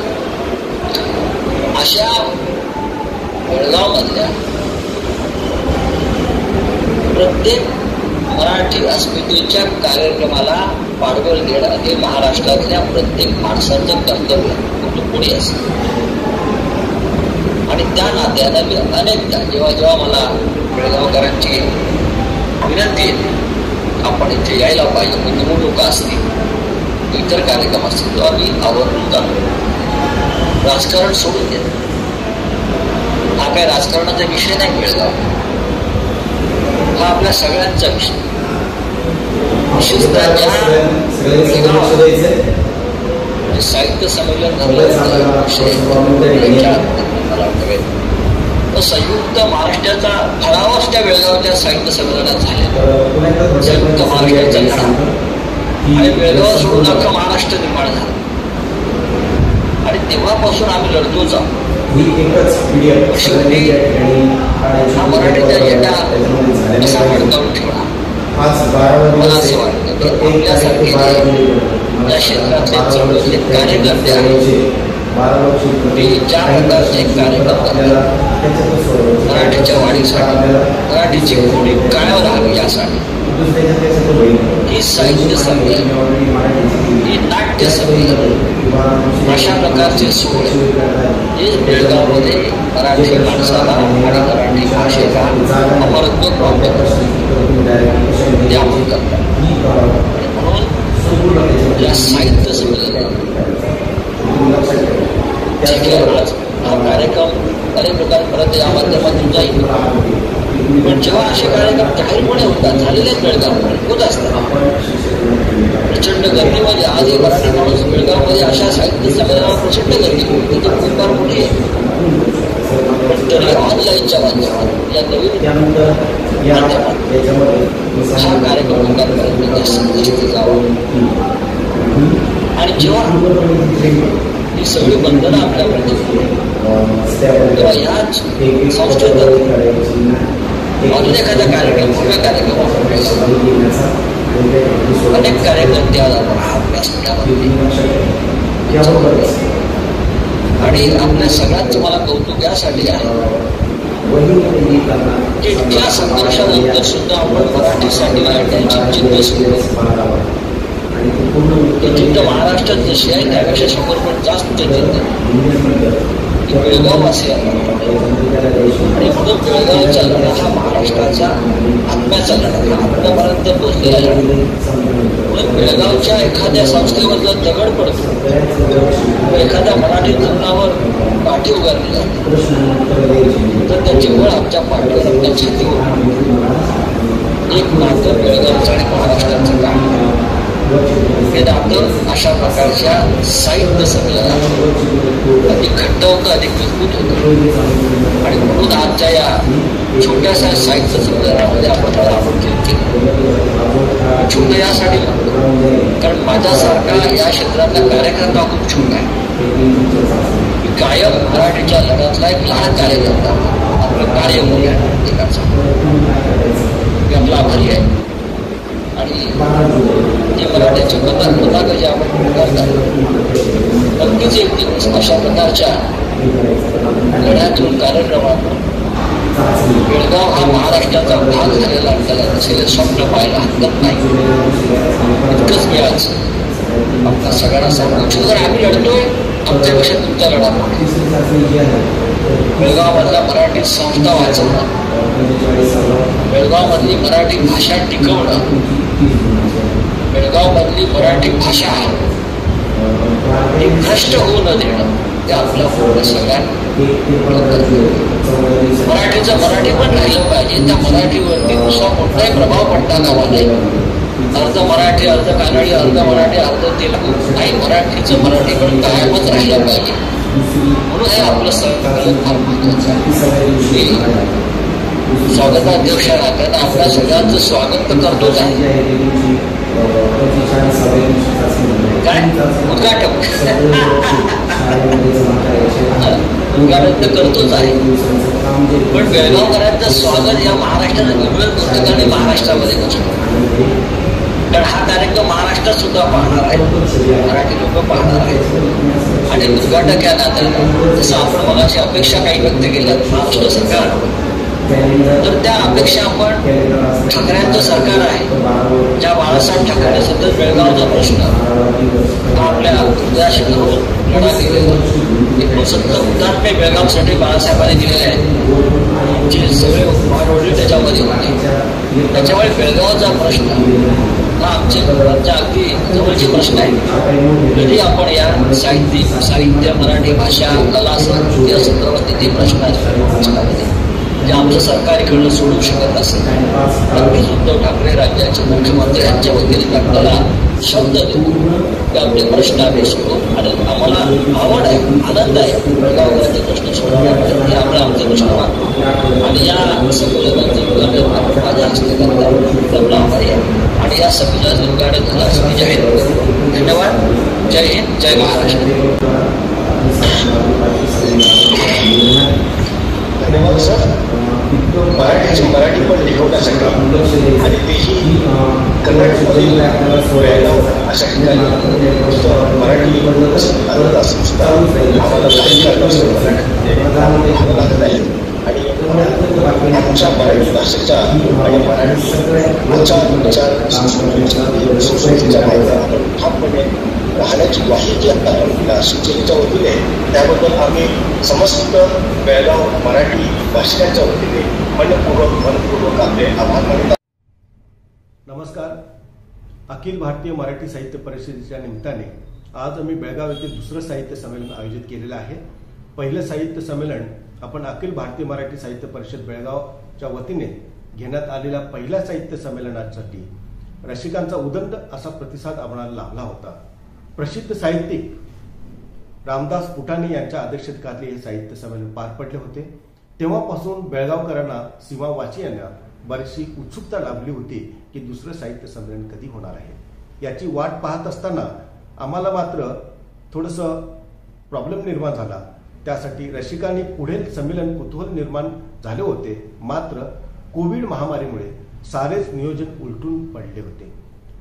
अशा बेळगावमधल्या प्रत्येक मराठी अस्मितेच्या कार्यक्रमाला पाठबळ देणं हे महाराष्ट्रातल्या प्रत्येक माणसाचं कर्तव्य कुठं कोणी असेल. आणि त्या नात्यानं मी अनेकदा जेव्हा मला बेळगावकरांची विनंती येते आपण इथे यायला पाहिजे, निवडणुका असतील, इतर कार्यक्रम असतील, तेव्हा मी आवर्जून जातो. राजकारण सोडून देतो. हा काय राजकारणाचा विषय नाही. बेळगाव हा आपल्या सगळ्यांचा विषय. विशेषतः जे साहित्य संमेलन झालं संयुक्त महाराष्ट्राचा ठरावच त्या बेळगावच्या साहित्य संमेलनात झाले. संयुक्त महाराष्ट्राचा ठराव आणि बेळगाव सोडून अख्खा महाराष्ट्र निर्माण झाला. आणि तेव्हापासून आम्ही लढतोच आहोत. शेवटी हा मराठीचा एजेंडा कसा भडकावून ठेवला. मला असं वाटतं की आपल्यासारखे या क्षेत्रातले चळवळीतले कार्यकर्ते आहेत, ते ज्या प्रकारचे कार्यकर्ते मराठीच्या वाढीसाठी, मराठीची कोणी कायम राहावी यासाठी ही साहित्य संमेलन, ही नाट्य संमेलन, अशा प्रकारचे सोहळे हे बेळगावमध्ये मराठी माणसाला आणि मराठी भाषेला अमरत्व प्राप्त ते आपण करतात. म्हणून या साहित्य संमेलनात हा कार्यक्रम अनेक लोकांपर्यंत या माध्यमातून जाईल. पण जेव्हा असे कार्यक्रम जाहीरपणे होतात, झालेलेच बेळगावमध्ये होत असतात, प्रचंड गर्दीमध्ये आज एक मराठी माणूस बेळगावमध्ये अशा साहित्य संमेलनावर प्रचंड गर्दी होती, तर खूप फार मोठी आहे. पण तरी ऑनलाईनच्या माध्यमातून या नवीन माध्यमातून हा कार्यक्रम लोकांपर्यंत जास्तीत जास्त जावा. आणि जेव्हा ही सगळी बंधनं आपल्याकडे तेव्हा याच संस्कृत अजून एखादा कार्यक्रम, भव्य कार्यक्रम अनेक कार्यकर्ते आज आपण हा व्यासपीठामध्ये आणि आपल्या सगळ्यात तुम्हाला कौतुक यासाठी आहे की इतक्या संघर्षानंतर सुद्धा आपण मराठीसाठी लढण्याची जिद्द सुरू ही जिद्द महाराष्ट्रात जशी आहे त्यापेक्षा 100% जास्त जिद्द बेळगाववासियांना आणि म्हणून बेळगावचा लढा हा महाराष्ट्राचा आत्म्याचा लढा, हा आत्म्यापर्यंत पोचलेला लढा. म्हणून बेळगावच्या एखाद्या संस्थेवर जर दगड पडतो, एखाद्या मराठी तरुणावर पाठी उगारली जाते, तर त्याची बळ आमच्या पाठीवर, आपल्या छातीवर. एक नातं बेळगावचं आणि महाराष्ट्राचं काम हे नातं अशा प्रकारच्या साहित्य संमेलनात अधिक घट्ट होतं, अधिक मजबूत होतं. आणि म्हणून आजच्या या छोट्याशा साहित्य संमेलनामध्ये आपण आमंत्रित केलं. छोटं यासाठी म्हणतो कारण माझ्यासारखा या क्षेत्रातला कार्यकर्ता खूप छोटा आहे. मी कायम मराठीच्या लढ्यातला एक लहान कार्यकर्ता, आपलं कार्य मोठं आहे प्रत्येकाचं, मी आपला आभारी आहे. आणि जे मराठ्याचे पताका जे आपण करतात, नक्कीच एक दिवस अशा प्रकारच्या लढ्यातून, कार्यक्रमातून बेळगाव हा महाराष्ट्राचा भाग झालेला आपल्याला दिसेल स्वप्न पाहायला हरकत नाही. इतकंच मी आज आपल्या सगळ्यांना सांगू जर आम्ही लढतोय, आमच्यापेक्षा तुमचा लढा बेळगावमधल्या मराठी संस्था वाचवणं, बेळगावमधली मराठी भाषा टिकवणं, बेळगावमधली मराठी भाषा ही भ्रष्ट होऊ न देणं, ते आपल्या पूर्ण सगळ्या मराठीचं मराठी पण राहिलं पाहिजे. त्या मराठीवरती दुसरा कोणताही प्रभाव पडता कामा नये. अर्ध मराठी, अर्ध कानडी, अर्ध मराठी, अर्ध तेलुगू नाही, मराठीचं मराठी पण कायमच राहिलं पाहिजे. म्हणून हे आपलं सहकार्य फार महत्वाचं आहे. स्वागताध्यक्ष नात्यानं आपल्या सगळ्यांचं स्वागत तर करतोच आहे. काय उद्घाटक उद्घाटन तर करतोच आहे, पण बेळगावकरांचं स्वागत या महाराष्ट्राला वेगवेगळ्या पुस्तकाने महाराष्ट्रामध्ये नसतो. कारण हा कार्यक्रम महाराष्ट्रात सुद्धा पाहणार आहे, मराठी लोक पाहणार आहेत. आणि उद्घाटक या नात्यानं जसं आपण मगाशी अपेक्षा काही व्यक्त केल्या महाराष्ट्र सरकार, तर त्या अपेक्षा आपण ठाकरेंचं सरकार आहे, ज्या बाळासाहेब ठाकरे सतत बेळगावचा प्रश्न आपल्या हृदयाशी धरून लढा दिलेला. 69 हुतात्मे बेळगावसाठी बाळासाहेबांनी दिलेले आहेत, जे सगळे मारवडले त्याच्यामध्ये होते. त्याच्यामुळे बेळगावचा प्रश्न हा आमच्या अगदी जवळचे प्रश्न आहे. कधी आपण या साहित्य, मराठी भाषा, कला, संस्कृती या संदर्भात ते प्रश्नामध्ये जे आमचं सरकार इकडनं सोडू शकत असेल, नक्कीच उद्धव ठाकरे राज्याचे मुख्यमंत्री यांच्या वतीने आपल्याला शब्द देऊन ते आपले प्रश्न आम्ही सोडू. आणि आम्हाला आवड आहे, आनंद आहे बेळगावकरांचे प्रश्न सोडवण्यामध्ये, हे आपलं आमचे प्रश्न मानतो. आणि या संमेलनाचं उद्घाटन आपण माझ्या हस्ते करतात, आपला आभारी आहे. आणि या संमेलनाचं उद्घाटन झालं असं मी जाहीर करतो. धन्यवाद. जय हिंद, जय महाराष्ट्र. धन्यवाद सर. मराठी पण लिखवण्यासाठी आणि तेही कर्नाटकमधील बेळगाव अशा ठिकाणी मराठी आलं असून सुद्धा आम्हाला काही कारणास्तव लागत आहे. आणि आमच्या मराठी भाषेच्या आणि मराठी आचार विचार संस्कृतीच्या मागे आपण ठामपणे राहण्याची ग्वाही जी आता शिवसेनेच्या वतीने, त्याबद्दल आम्ही समस्त बेळगाव मराठी भाषिकांच्या वतीने मनपूर्वक आपले आभार मानतो.
नमस्कार. अखिल भारतीय मराठी साहित्य परिषदेच्या निमित्ताने आज आम्ही बेळगाव येथे दुसरं साहित्य संमेलन आयोजित केलेलं आहे. पहिलं साहित्य संमेलन आपण अखिल भारतीय मराठी साहित्य परिषद बेळगावच्या वतीने घेण्यात आलेल्या पहिल्या साहित्य संमेलनासाठी रसिकांचा उदंड असा प्रतिसाद आम्हाला लाभला होता. प्रसिद्ध साहित्यिक रामदास फुटाणे यांच्या अध्यक्षतेखाली हे साहित्य संमेलन पार पडले होते. तेव्हापासून बेळगावकरांना, सीमा वाचियांना बरीचशी उत्सुकता लाभली होती की दुसरं साहित्य संमेलन कधी होणार आहे. याची वाट पाहत असताना आम्हाला मात्र थोडंसं प्रॉब्लेम निर्माण झाला. त्यासाठी रसिकांनी पुढील संमेलन कुतूहल निर्माण झाले होते. मात्र कोविड महामारीमुळे सारेच नियोजन उलटून पडले होते.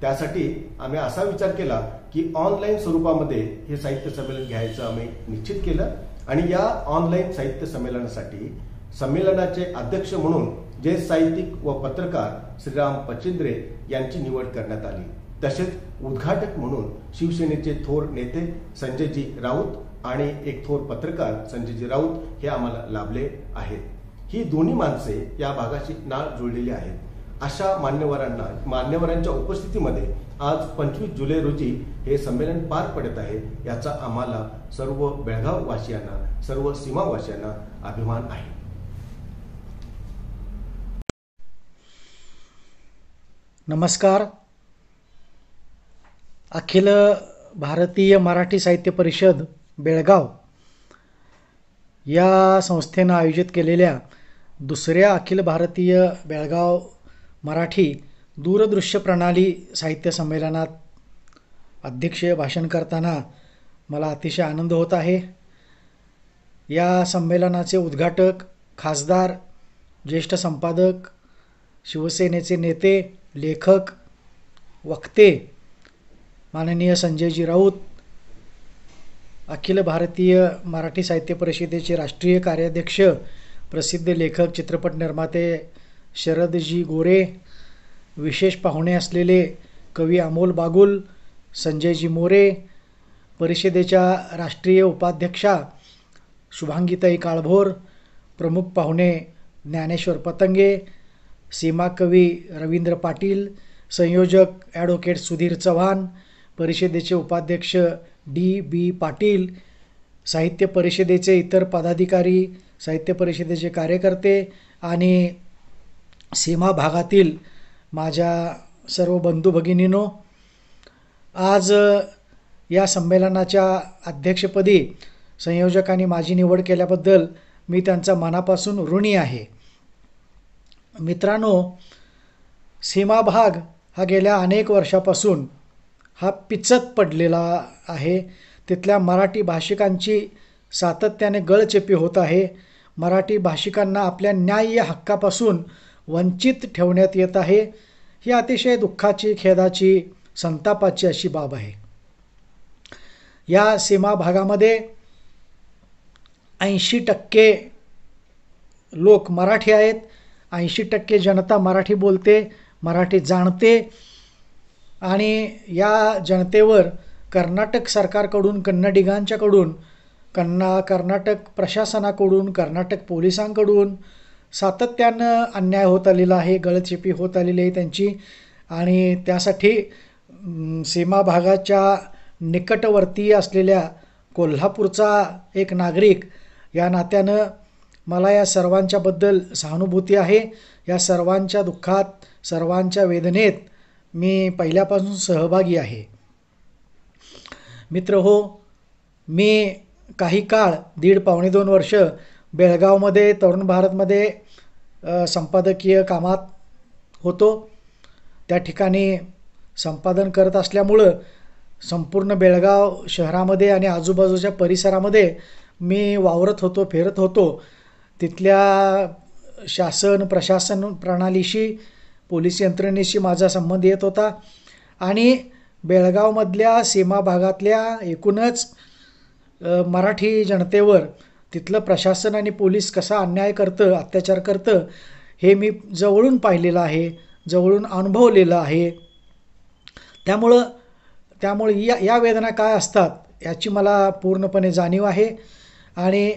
त्यासाठी आम्ही असा विचार केला की ऑनलाईन स्वरूपामध्ये हे साहित्य संमेलन घ्यायचं आम्ही निश्चित केलं. आणि या ऑनलाईन साहित्य संमेलनासाठी संमेलनाचे अध्यक्ष म्हणून ज्येष्ठ साहित्यिक व पत्रकार श्रीराम पचिंद्रे यांची निवड करण्यात आली. तसेच उद्घाटक म्हणून शिवसेनेचे थोर नेते संजयजी राऊत आणि एक थोर पत्रकार संजयजी राऊत हे आम्हाला लाभले आहेत. ही दोन्ही माणसे या भागाशी नाळ जुळलेली आहेत. अशा मान्यवरांच्या उपस्थितीमध्ये आज 25 जुलै रोजी हे संमेलन पार पडत आहे. याचा आम्हाला सर्व बेळगाव वासियांना, सर्व सीमावासियांना अभिमान आहे.
नमस्कार. अखिल भारतीय मराठी साहित्य परिषद बेळगाव या संस्थेनं आयोजित केलेल्या दुसऱ्या अखिल भारतीय बेळगाव मराठी दूरदृश्य प्रणाली साहित्य संमेलनात अध्यक्षीय भाषण करताना मला अतिशय आनंद होत आहे. या संमेलनाचे उद्घाटक, खासदार, ज्येष्ठ संपादक, शिवसेनेचे नेते, लेखक, वक्ते माननीय संजयजी राऊत, अखिल भारतीय मराठी साहित्य परिषदेचे राष्ट्रीय कार्याध्यक्ष, प्रसिद्ध लेखक, चित्रपट निर्माते शरदजी गोरे, विशेष पाहुणे असलेले कवी अमोल बागुल, संजयजी मोरे, परिषदेच्या राष्ट्रीय उपाध्यक्षा शुभांगीताई काळभोर, प्रमुख पाहुणे ज्ञानेश्वर पतंगे, सीमा कवी रवींद्र पाटील, संयोजक ॲडव्होकेट सुधीर चव्हाण, परिषदेचे उपाध्यक्ष D.B. पाटील, साहित्य परिषदेचे इतर पदाधिकारी, साहित्य परिषदेचे कार्यकर्ते आणि सीमा भागातील माझ्या सर्व बंधू भगिनींनो, आज या संमेलनाच्या अध्यक्षपदी संयोजकांनी माझी निवड केल्याबद्दल मी त्यांचा मनापासून ऋणी आहे. मित्रांनो, सीमा भाग हा गेल्या अनेक वर्षापासून हा पिचत पडलेला आहे. तिथल्या मराठी भाषिकांची सातत्याने गळचेपी होत आहे. मराठी भाषिकांना आपल्या न्याय्य हक्कापासून वंचित ठेवण्यात येत आहे. ही अतिशय दुःखाची, खेदाची, संतापाची अशी बाब आहे. या सीमा भागामध्ये 80% लोक मराठी आहेत. 80% जनता मराठी बोलते, मराठी जाणते. आणि या जनतेवर कर्नाटक सरकारकडून, कन्नडिगांच्याकडून, कर्नाटक प्रशासनाकडून, कर्नाटक पोलिसांकडून सातत्यानं अन्याय होत आलेला आहे, गळचेपी होत आलेली आहे त्यांची. आणि त्यासाठी सीमा भागाच्या निकटवर्तीय असलेल्या कोल्हापूरचा एक नागरिक या नात्यानं मला या सर्वांच्याबद्दल सहानुभूती आहे. या सर्वांच्या दुःखात, सर्वांच्या वेदनेत मी पहिल्यापासून सहभागी आहे. मित्र हो, मी काही काळ, 1.5-2 वर्ष बेळगावमध्ये, तरुण भारतमध्ये संपादकीय कामात होतो. त्या ठिकाणी संपादन करत असल्यामुळं संपूर्ण बेळगाव शहरामध्ये आणि आजूबाजूच्या परिसरामध्ये मी वावरत होतो, फिरत होतो. तिथल्या शासन प्रशासन प्रणालीशी, पोलीस यंत्रणेशी माझा संबंध येत होता आणि बेळगावमधल्या सीमा भागातल्या एकूणच मराठी जनतेवर तिथलं प्रशासन आणि पोलीस कसा अन्याय करतं, अत्याचार करतं, हे मी जवळून पाहिलेलं आहे, जवळून अनुभवलेलं आहे. त्यामुळे या वेदना काय असतात याची मला पूर्णपणे जाणीव आहे. आणि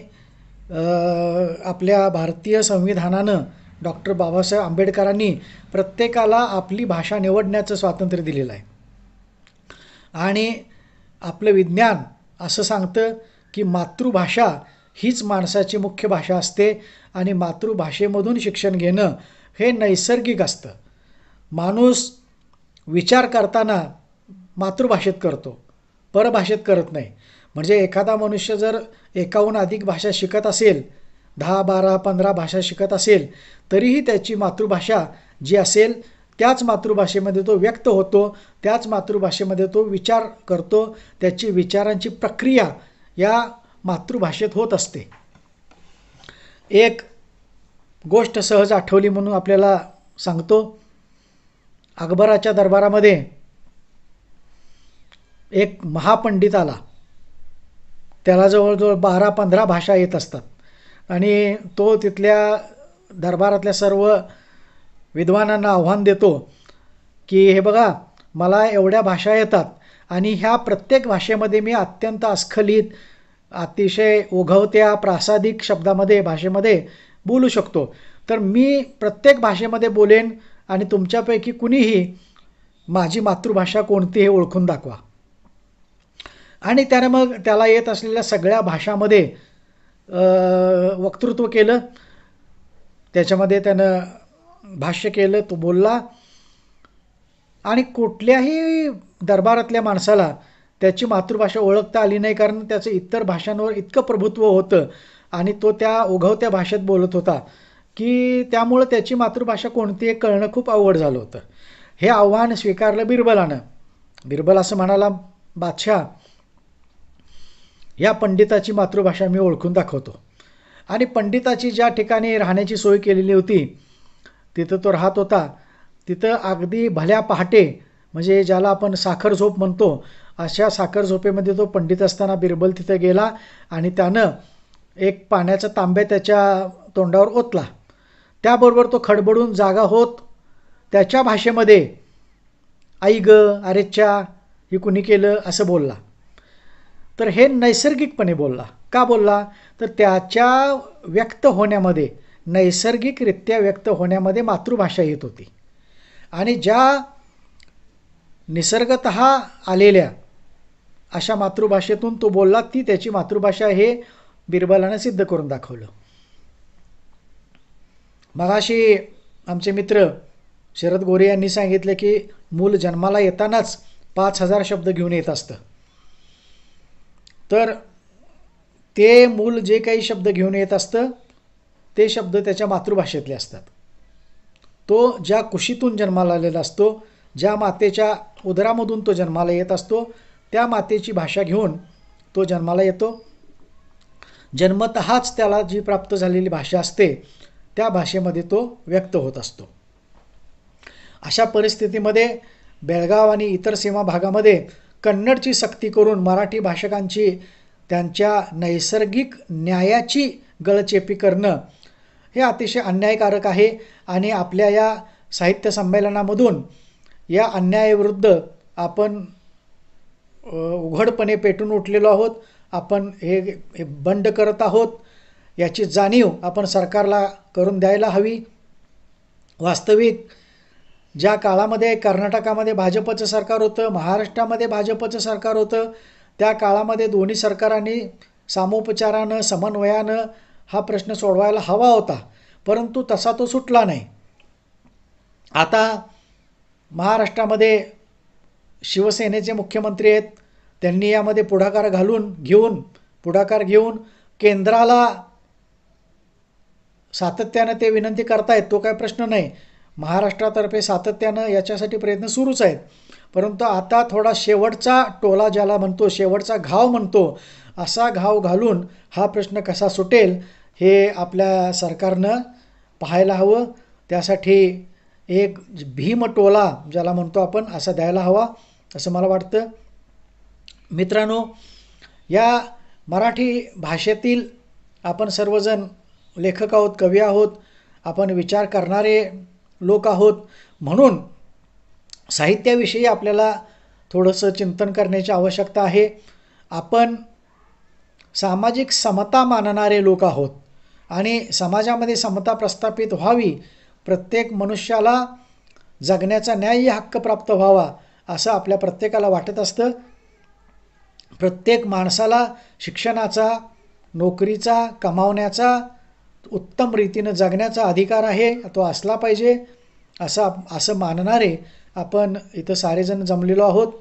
आपल्या भारतीय संविधानानं डॉक्टर बाबासाहेब आंबेडकरांनी प्रत्येकाला आपली भाषा निवडण्याचं स्वातंत्र्य दिलेलं आहे. आणि आपलं विज्ञान असं सांगतं की मातृभाषा हीच माणसाची मुख्य भाषा असते आणि मातृभाषेमधून शिक्षण घेणं हे नैसर्गिक असतं. माणूस विचार करताना मातृभाषेत करतो, परभाषेत करत नाही. म्हणजे एखादा मनुष्य जर एकाहून अधिक भाषा शिकत असेल, 10, 12, 15 भाषा शिकत असेल, तरीही त्याची मातृभाषा जी असेल त्याच मातृभाषेमध्ये तो व्यक्त होतो, त्याच मातृभाषेमध्ये तो विचार करतो, त्याची विचारांची प्रक्रिया या मातृभाषेत होत असते. एक गोष्ट सहज आठवली म्हणून आपल्याला सांगतो. अकबराच्या दरबारामध्ये एक महापंडित आला. त्याला जवळजवळ 12-15 भाषा येत असतात आणि तो तिथल्या दरबारातल्या सर्व विद्वानांना आव्हान देतो की हे बघा, मला एवढ्या भाषा येतात आणि ह्या प्रत्येक भाषेमध्ये मी अत्यंत अस्खलित, अतिशय ओघवत्या प्रासादिक भाषेमध्ये बोलू शकतो. तर मी प्रत्येक भाषेमध्ये बोलेन आणि तुमच्यापैकी कुणीही माझी मातृभाषा कोणती हे ओळखून दाखवा. आणि त्याने मग त्याला येत असलेल्या सगळ्या भाषामध्ये वक्तृत्व केलं, त्याच्यामध्ये त्यानं भाष्य केलं, तो बोलला. आणि कुठल्याही दरबारातल्या माणसाला त्याची मातृभाषा ओळखता आली नाही, कारण त्याचं इतर भाषांवर इतकं प्रभुत्व होतं आणि तो त्या ओघवत्या भाषेत बोलत होता की त्यामुळं त्याची मातृभाषा कोणती हे कळणं खूप अवघड झालं होतं. हे आव्हान स्वीकारलं बिरबलानं. बिरबल असं म्हणाला, बादशाह, या पंडिताची मातृभाषा मी ओळखून दाखवतो. आणि पंडिताची ज्या ठिकाणी राहण्याची सोय केलेली होती तिथं तो राहत होता. तिथं अगदी भल्या पहाटे, म्हणजे ज्याला आपण साखर झोप म्हणतो, अशा साखर झोपेमध्ये तो पंडित असताना बिरबल तिथं गेला आणि त्यानं एक पाण्याचा तांब्या त्याच्या तोंडावर ओतला. त्याबरोबर तो खडबडून जागा होत त्याच्या भाषेमध्ये आई ग, अरेच्चा, हे कुणी केलं असं बोलला. तर हे नैसर्गिकपणे बोलला. का बोलला? तर त्याच्या व्यक्त होण्यामध्ये, नैसर्गिकरित्या व्यक्त होण्यामध्ये मातृभाषा येत होती. आणि ज्या निसर्गतः आलेल्या अशा मातृभाषेतून तो बोलला, ती त्याची मातृभाषा हे बिरबलानं सिद्ध करून दाखवलं. मगाशी आमचे मित्र शरद गोरे यांनी सांगितले की मूल जन्माला येतानाच 5000 शब्द घेऊन येत असतं. तर ते मूल जे काही शब्द घेऊन येत असतं ते शब्द त्याच्या मातृभाषेतले असतात. तो ज्या कुशीतून जन्माला आलेला असतो, ज्या मातेच्या उदरामधून तो जन्माला येत असतो, त्या मातेची भाषा घेऊन तो जन्माला येतो. जन्मतःच त्याला जी प्राप्त झालेली भाषा असते त्या भाषेमध्ये तो व्यक्त होत असतो. अशा परिस्थितीमध्ये बेळगाव आणि इतर सीमा भागामध्ये कन्नडची सक्ती करून मराठी भाषकांची त्यांच्या नैसर्गिक न्यायाची गळचेपी करणं हे अतिशय अन्यायकारक आहे. आणि आपल्या या साहित्य संमेलनामधून या अन्यायाविरुद्ध आपण उघडपणे पेटून उठलेलो आहोत. आपण हे बंड करत आहोत. याची जाणीव आपण सरकारला करून द्यायला हवी. वास्तविक ज्या काळामध्ये कर्नाटकामध्ये भाजपचं सरकार होतं, महाराष्ट्रामध्ये भाजपचं सरकार होतं, त्या काळामध्ये दोन्ही सरकारांनी सामोपचारानं, समन्वयानं हा प्रश्न सोडवायला हवा होता, परंतु तसा तो सुटला नाही. आता महाराष्ट्रामध्ये शिवसेनेचे मुख्यमंत्री आहेत. त्यांनी यामध्ये पुढाकार घेऊन केंद्राला सातत्यानं ते विनंती करतायत, तो काय प्रश्न नाही. महाराष्ट्रातर्फे सातत्यानं याच्यासाठी प्रयत्न सुरूच आहेत. परंतु आता थोडा शेवटचा टोला ज्याला म्हणतो, शेवटचा घाव म्हणतो, असा घाव घालून हा प्रश्न कसा सुटेल हे आपल्या सरकारनं पाहायला हवं. त्यासाठी एक भीम टोला ज्याला म्हणतो आपण असा द्यायला हवा असं मला वाटतं. मित्रांनो, या मराठी भाषेतील आपण सर्वजण लेखक आहोत, कवी आहोत, आपण विचार करणारे लोक आहोत, म्हणून साहित्याविषयी आपल्याला थोडंसं चिंतन करण्याची आवश्यकता आहे. आपण सामाजिक समता मानणारे लोक आहोत आणि समाजामध्ये समता प्रस्थापित व्हावी, प्रत्येक मनुष्याला जगण्याचा न्याय्य हक्क प्राप्त व्हावा असं आपल्या प्रत्येकाला वाटत असतं. प्रत्येक माणसाला शिक्षणाचा, नोकरीचा, कमावण्याचा, उत्तम रीतीनं जगण्याचा अधिकार आहे, तो असला पाहिजे असं मानणारे आपण इथं सारेजण जमलेलो आहोत.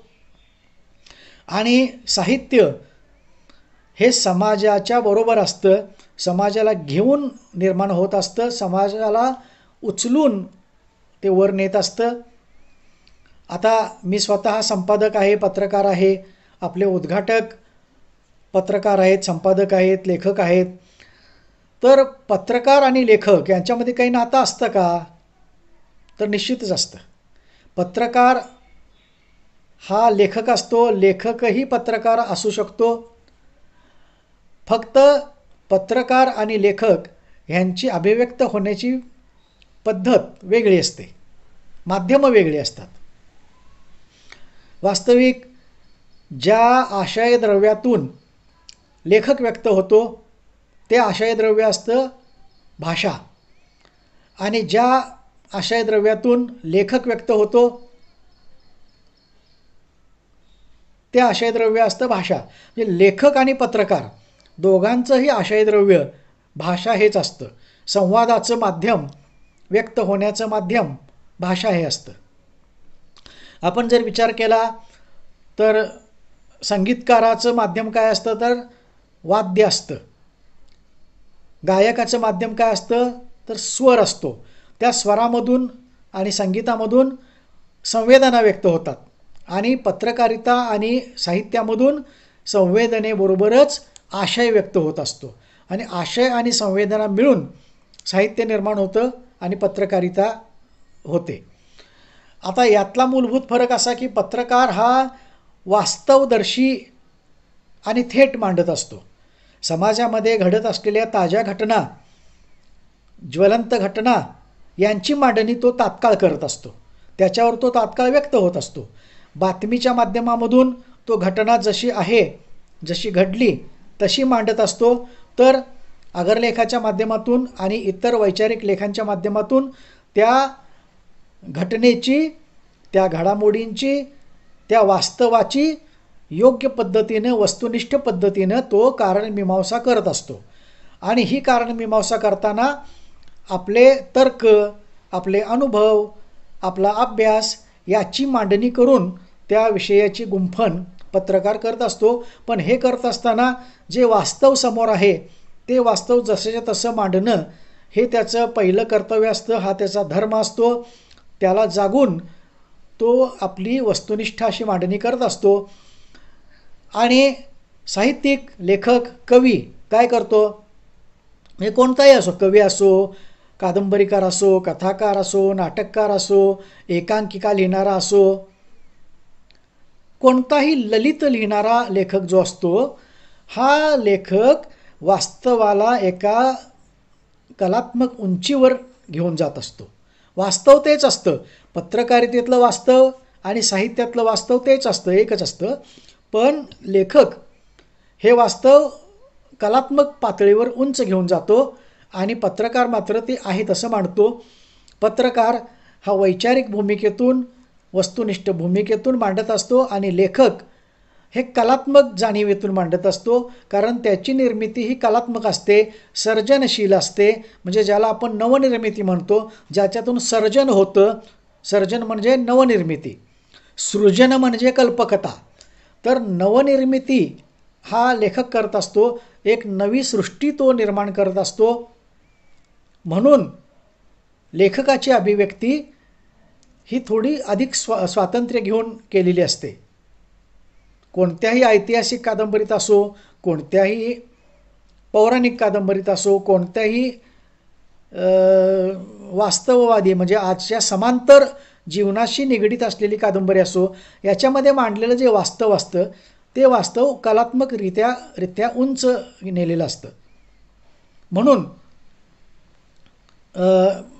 आणि साहित्य हे समाजाच्या बरोबर असतं, समाजाला घेऊन निर्माण होत असतं, समाजाला उचलून ते वर नेत असतं. आता मी स्वतः संपादक आहे, पत्रकार आहे, आपले उद्घाटक पत्रकार आहेत, संपादक आहेत, लेखक आहेत. तर पत्रकार आणि लेखक यांच्यामध्ये काही नातं असतं का? तर निश्चितच असतं. पत्रकार हा लेखक असतो, लेखकही पत्रकार असू शकतो. फक्त पत्रकार आणि लेखक ह्यांची अभिव्यक्त होण्याची पद्धत वेगळी असते, माध्यमं वेगळी असतात. वास्तविक ज्या आशयद्रव्यातून लेखक व्यक्त होतो ते आशयद्रव्य असतं भाषा, आणि ज्या आशयद्रव्यातून लेखक व्यक्त होतो ते आशयद्रव्य असतं भाषा. म्हणजे लेखक आणि पत्रकार दोघांचंही आशयद्रव्य भाषा हेच असतं. संवादाचं माध्यम, व्यक्त होण्याचं माध्यम भाषा हे असतं. आपण जर विचार केला तर संगीतकाराचं माध्यम काय असतं? तर वाद्य असतं. गायकाचं माध्यम काय असतं? तर स्वर असतो. त्या स्वरामधून आणि संगीतामधून संवेदना व्यक्त होतात. आणि पत्रकारिता आणि साहित्यामधून संवेदनेबरोबरच आशय व्यक्त होत असतो. आणि आशय आणि संवेदना मिळून साहित्य निर्माण होतं आणि पत्रकारिता होते. आता यातला मूलभूत फरक असा की पत्रकार हा वास्तवदर्शी आणि थेट मांडत असतो. समाजामध्ये घडत असलेल्या ताज्या घटना, ज्वलंत घटना यांची मांडणी तो तात्काळ करत असतो, त्याच्यावर तो तात्काळ व्यक्त होत असतो. बातमीच्या माध्यमामधून तो घटना जशी आहे, जशी घडली तशी मांडत असतो. तर अग्रलेखाच्या माध्यमातून आणि इतर वैचारिक लेखांच्या माध्यमातून त्या घटनेची, त्या घडामोडींची, त्या वास्तवाची योग्य पद्धतीनं, वस्तुनिष्ठ पद्धतीनं तो कारणमीमांसा करत असतो. आणि ही कारणमीमांसा करताना आपले तर्क, आपले अनुभव, आपला अभ्यास याची मांडणी करून त्या विषयाची गुंफण पत्रकार करत असतो. पण हे करत असताना जे वास्तव समोर आहे ते वास्तव जसंच्या तसं मांडणं हे त्याचं पहिलं कर्तव्य असतं, हा त्याचा धर्म असतो. त्याला जागून तो आपली वस्तुनिष्ठ अशी मांडणी करत असतो. आणि साहित्यिक, लेखक, कवी काय करतो? म्हणजे कोणताही असो, कवी असो, कादंबरीकार असो, कथाकार असो, नाटककार असो, एकांकिका लिहिणारा असो, कोणताही ललित लिहिणारा लेखक जो असतो, हा लेखक वास्तवाला एका कलात्मक उंचीवर घेऊन जात असतो. वास्तव तेच असतं. पत्रकारितेतलं वास्तव आणि साहित्यातलं वास्तव तेच असतं, एकच असतं. पण लेखक हे वास्तव कलात्मक पातळीवर उंच घेऊन जातो आणि पत्रकार मात्र ते आहे तसं मांडतो. पत्रकार हा वैचारिक भूमिकेतून, वस्तुनिष्ठ भूमिकेतून मांडत असतो आणि लेखक हे कलात्मक जाणीवेतून मांडत असतो. कारण त्याची निर्मिती ही कलात्मक असते, सर्जनशील असते. म्हणजे ज्याला आपण नवनिर्मिती म्हणतो, ज्याच्यातून सर्जन होतं. सर्जन म्हणजे नवनिर्मिती, सृजन म्हणजे कल्पकता. तर नवनिर्मिती हा लेखक करत असतो, एक नवी सृष्टी तो निर्माण करत असतो. म्हणून लेखकाची अभिव्यक्ती ही थोडी अधिक स्वातंत्र्य घेऊन केलेली असते. कोणत्याही ऐतिहासिक कादंबरीत असो, कोणत्याही पौराणिक कादंबरीत असो, कोणत्याही वास्तववादी म्हणजे आजच्या समांतर जीवनाशी निगडीत असलेली कादंबरी असो, याच्यामध्ये मांडलेलं जे वास्तव असतं ते वास्तव कलात्मकरित्या उंच नेलेलं असतं. म्हणून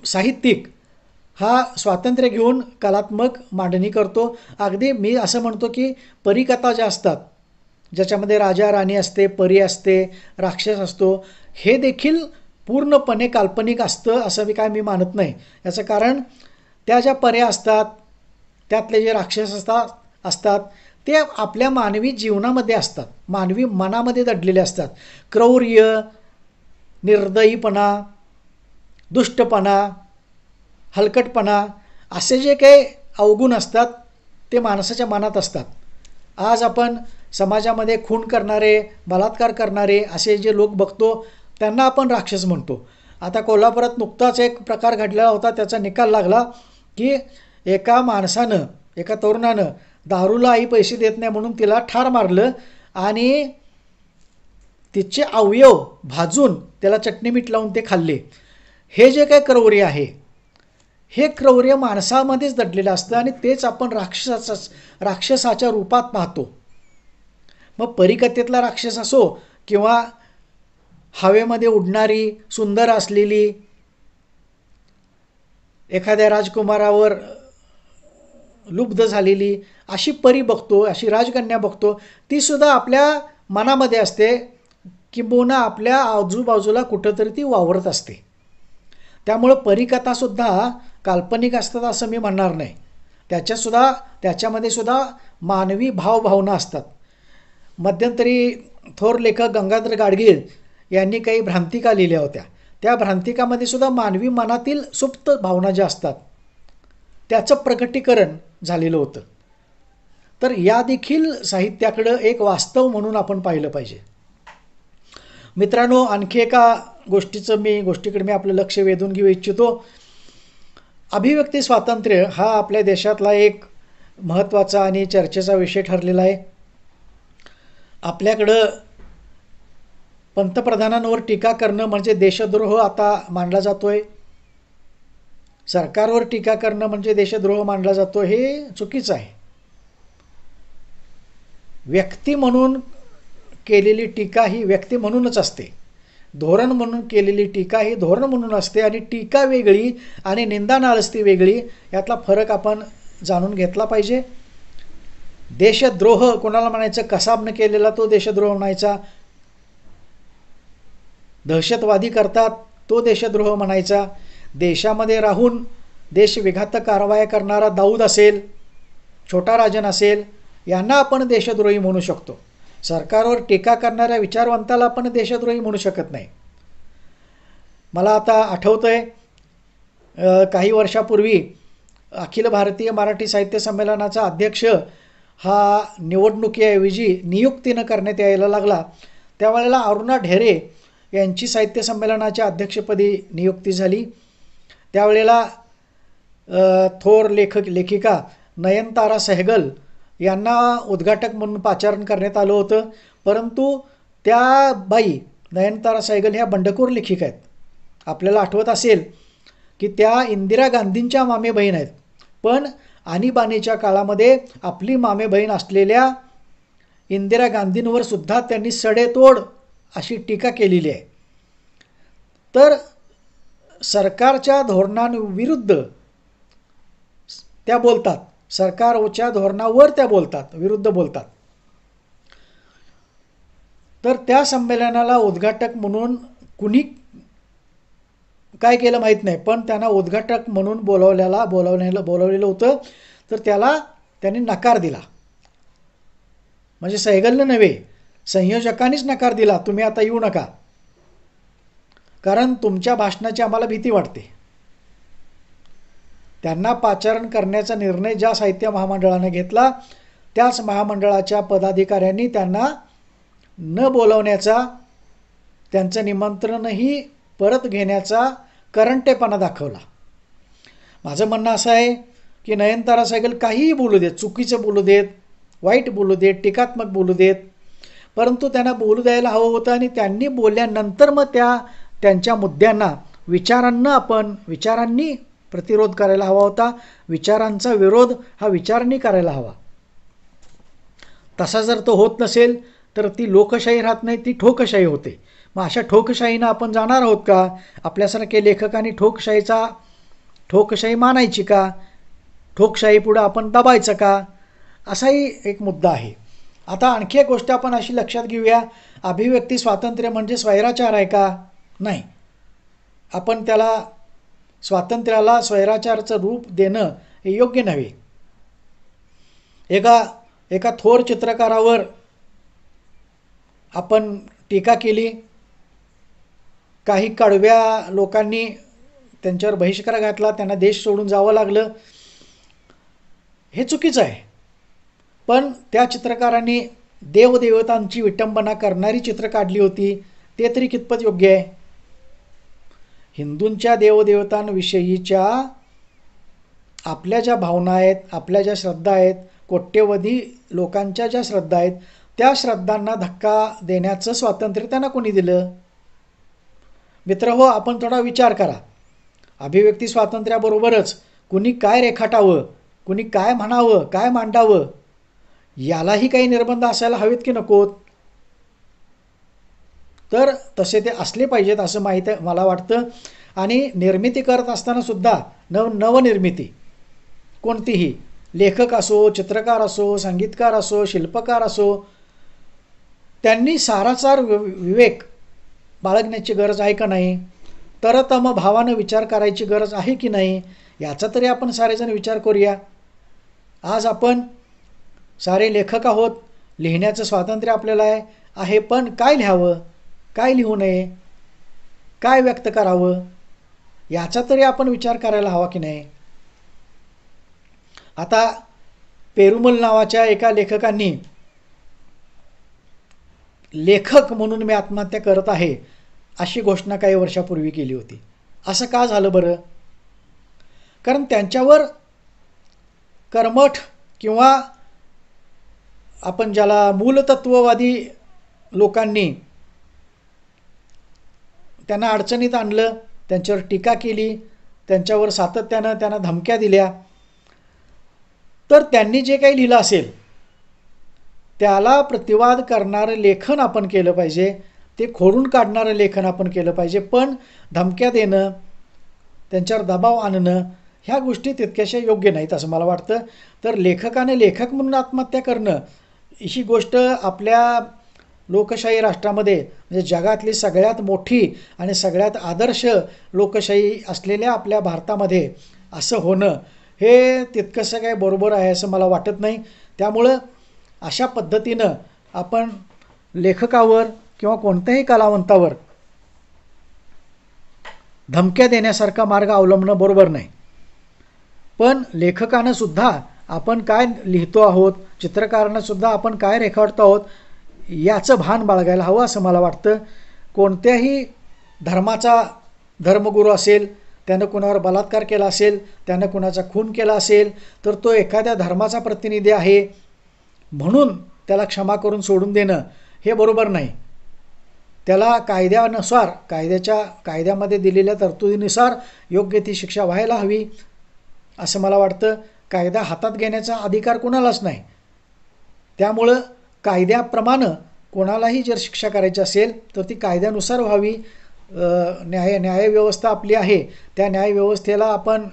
साहित्यिक हा स्वातंत्र्य घेऊन कलात्मक मांडणी करतो. अगदी मी असं म्हणतो की परिकथा ज्या असतात, ज्याच्यामध्ये राजा राणी असते, परी असते, राक्षस असतो, हे देखील पूर्णपणे काल्पनिक असतं असं मी मानत नाही. याचं कारण त्या ज्या पर्या असतात, त्यातले जे राक्षस असतात ते आपल्या मानवी जीवनामध्ये असतात, मानवी मनामध्ये दडलेले असतात. क्रौर्य, निर्दयीपणा, दुष्टपणा, हलकटपणा असे जे काही अवगुण असतात ते माणसाच्या मनात असतात. आज आपण समाजामध्ये खून करणारे, बलात्कार करणारे असे जे लोक बघतो त्यांना आपण राक्षस म्हणतो. आता कोल्हापुरात नुकताच एक प्रकार घडलेला होता, त्याचा निकाल लागला की एका माणसानं, एका तरुणानं दारूला आई पैसे देत नाही म्हणून तिला ठार मारलं आणि तिचे अवयव भाजून त्याला चटणी मीठ लावून ते खाल्ले. हे जे काही क्रौर्य आहे, हे क्रौर्य माणसामध्येच दडलेलं असतं आणि तेच आपण राक्षसाच्या रूपात पाहतो. मग परिकथेतला राक्षस असो किंवा हवेमध्ये उडणारी, सुंदर असलेली, एखाद्या राजकुमारावर लुब्ध झालेली अशी परी बघतो, अशी राजकन्या बघतो, ती सुद्धा आपल्या मनामध्ये असते, किंबहुना आपल्या आजूबाजूला कुठंतरी ती वावरत असते. त्यामुळं परिकथासुद्धा काल्पनिक असतात असं मी म्हणणार नाही. त्याच्यामध्ये सुद्धा मानवी भावभावना असतात. मध्यंतरी थोर लेखक गंगाधर गाडगीळ यांनी काही भ्रांतिका लिहिल्या होत्या. त्या भ्रांतिकामध्ये सुद्धा मानवी मनातील सुप्त भावना ज्या असतात त्याचं प्रकटीकरण झालेलं होतं. तर या देखील साहित्याकडं एक वास्तव म्हणून आपण पाहिलं पाहिजे. मित्रांनो, आणखी एका गोष्टीकडे मी आपलं लक्ष वेधून घेऊ इच्छितो. अभिव्यक्ती स्वातंत्र्य हा आपल्या देशातला एक महत्त्वाचा आणि चर्चेचा विषय ठरलेला आहे. आपल्याकडं पंतप्रधानांवर टीका करणं म्हणजे देशद्रोह आता मानला जातोय. सरकारवर टीका करणं म्हणजे देशद्रोह मानला जातो. हे चुकीचं आहे. व्यक्ती म्हणून केलेली टीका ही व्यक्ती म्हणूनच असते. धोरण म्हणून केलेली टीका ही धोरण म्हणून असते आणि टीका वेगळी आणि निंदा नाळस्ती वेगळी, यातला फरक आपण जाणून घेतला पाहिजे. देशद्रोह कोणाला म्हणायचं? कसाबनं केलेला तो देशद्रोह म्हणायचा. दहशतवादी करतात तो देशद्रोह म्हणायचा. देशामध्ये राहून देशविघातक कारवाया करणारा दाऊद असेल, छोटा राजन असेल, यांना आपण देशद्रोही म्हणू शकतो. सरकारवर टीका करणाऱ्या विचारवंताला आपण देशद्रोही म्हणू शकत नाही. मला आता आठवतंय काही वर्षापूर्वी अखिल भारतीय मराठी साहित्य संमेलनाचा अध्यक्ष हा निवडणुकीऐवजी नियुक्तीनं करण्यात यायला लागला. त्यावेळेला अरुणा ढेरे यांची साहित्य संमेलनाच्या अध्यक्षपदी नियुक्ती झाली. त्यावेळेला थोर लेखिका नयनतारा सहगल यांना उद्घाटक म्हणून पाचारण करण्यात आलं होतं. परंतु त्या बाई नयनतारा सहगल ह्या बंडखोर लेखिका आहेत. आपल्याला आठवत असेल की त्या इंदिरा गांधींच्या मामे बहीण आहेत. पण आणीबाणीच्या काळामध्ये आपली मामे बहीण असलेल्या इंदिरा गांधींवर सुद्धा त्यांनी सडेतोड अशी टीका केलेली आहे. तर सरकारच्या धोरणांविरुद्ध त्या बोलतात, सरकारच्या धोरणावर त्या बोलतात, विरुद्ध बोलतात. तर त्या संमेलनाला उद्घाटक म्हणून कुणी काय केलं माहीत नाही, पण त्यांना उद्घाटक म्हणून बोलवलेलं होतं. तर त्याला त्यांनी नकार दिला. म्हणजे सहगलनं नव्हे, संयोजकांनीच नकार दिला, तुम्ही आता येऊ नका, कारण तुमच्या भाषणाची आम्हाला भीती वाटते. त्यांना पाचारण करण्याचा निर्णय ज्या साहित्य महामंडळाने घेतला त्याच महामंडळाच्या पदाधिकाऱ्यांनी त्यांना न बोलवण्याचा, त्यांचं निमंत्रणही परत घेण्याचा करंटेपणा दाखवला. माझं म्हणणं असं आहे, की नयनतारा सहगल काहीही बोलू देत, चुकीचं बोलू देत, वाईट बोलू देत, टीकात्मक बोलू देत, परंतु त्यांना बोलू द्यायला हवं होतं आणि त्यांनी बोलल्यानंतर मग त्यांच्या मुद्द्यांना विचारांनी प्रतिरोध करायला हवा होता. विचारांचा विरोध हा विचारांनी करायला हवा. तसा जर तो होत नसेल तर ती लोकशाही राहत नाही, ती ठोकशाही होते. मग अशा ठोकशाहीनं आपण जाणार आहोत का? आपल्यासारखे लेखकांनी ठोकशाही मानायची का? ठोकशाही पुढं आपण दबायचं का? असाही एक मुद्दा आहे. आता आणखी एक गोष्ट आपण अशी लक्षात घेऊया, अभिव्यक्ती स्वातंत्र्य म्हणजे स्वैराचार आहे का? नाही. आपण त्याला स्वातंत्र्याला स्वैराचाराचं रूप देणं हे योग्य नव्हे. एका थोर चित्रकारावर आपण टीका केली, काही कडव्या लोकांनी त्यांच्यावर बहिष्कार घातला, त्यांना देश सोडून जावं लागलं, हे चुकीचं आहे. पण त्या चित्रकारांनी देवदेवतांची विटंबना करणारी चित्र काढली होती, ते तरी कितपत योग्य आहे? हिंदूंच्या देवदेवतांविषयीच्या आपल्या ज्या भावना आहेत, आपल्या ज्या श्रद्धा आहेत, कोट्यवधी लोकांच्या ज्या श्रद्धा आहेत, त्या श्रद्धांना धक्का देण्याचं स्वातंत्र्य त्यांना कोणी दिलं? मित्रहो, आपण थोडा विचार करा. अभिव्यक्ती स्वातंत्र्याबरोबरच कुणी काय रेखाटावं, कुणी काय म्हणावं, काय मांडावं, यालाही काही निर्बंध असायला हवेत की नकोत? तर तसे ते असले पाहिजेत असं मला वाटतं. आणि निर्मिती करत असताना सुद्धा नवनिर्मिती कोणतीही, लेखक असो, चित्रकार असो, संगीतकार असो, शिल्पकार असो, त्यांनी सारासार विवेक बाळगण्याची गरज आहे का नाही? तरतम भावानं विचार करायची गरज आहे की नाही? याचा तरी आपण सारेजण विचार करूया. आज आपण सारे लेखक आहोत, लिहिण्याचं स्वातंत्र्य आपल्याला आहे, पण काय लिहावं, काय लिहू नये, काय व्यक्त करावं, याचा तरी आपण विचार करायला हवा की नाही? आता पेरुमल नावाच्या एका लेखकांनी लेखक म्हणून मी आत्महत्या करत आहे अशी घोषणा काही वर्षापूर्वी केली होती. असं का झालं बरं? कारण त्यांच्यावर कर्मठ किंवा आपण ज्याला मूलतत्ववादी लोकांनी त्यांना अडचणीत आणलं, त्यांच्यावर टीका केली, त्यांच्यावर सातत्यानं त्यांना धमक्या दिल्या. तर त्यांनी जे काही लिहिलं असेल त्याला प्रतिवाद करणारं लेखन आपण केलं पाहिजे, ते खोडून काढणारं लेखन आपण केलं पाहिजे. पण धमक्या देणं, त्यांच्यावर दबाव आणणं, ह्या गोष्टी तितक्याशा योग्य नाहीत असं मला वाटतं. तर लेखकाने लेखक म्हणून आत्महत्या करणं ही गोष्ट आपल्या लोकशाही राष्ट्रामध्ये, म्हणजे जगातली सगळ्यात मोठी आणि सगळ्यात आदर्श लोकशाही असलेल्या आपल्या भारतामध्ये असं होणं हे तितकंसं काही बरोबर आहे असं मला वाटत नाही. त्यामुळं अशा पद्धतीनं आपण लेखकावर किंवा कोणत्याही कलावंतावर धमक्या देण्यासारखा मार्ग अवलंबणं बरोबर नाही. पण लेखकानं सुद्धा आपण काय लिहितो आहोत, चित्रकारानं सुद्धा आपण काय रेखाटतो आहोत याचं भान बाळगायला हवं असं मला वाटतं. कोणत्याही धर्माचा धर्मगुरू असेल, त्यानं कुणावर बलात्कार केला असेल, त्यानं कुणाचा खून केला असेल, तर तो एखाद्या धर्माचा प्रतिनिधी आहे म्हणून त्याला क्षमा करून सोडून देणं हे बरोबर नाही. त्याला कायद्यानुसार, कायद्यामध्ये दिलेल्या तरतुदीनुसार योग्य ती शिक्षा व्हायला हवी असं मला वाटतं. कायदा हातात घेण्याचा अधिकार कोणालाच नाही. त्यामुळं कायद्याप्रमाणे कोणालाही जर शिक्षा करायची असेल तर ती कायद्यानुसार व्हावी. न्यायव्यवस्था आपली आहे, त्या न्यायव्यवस्थेला आपण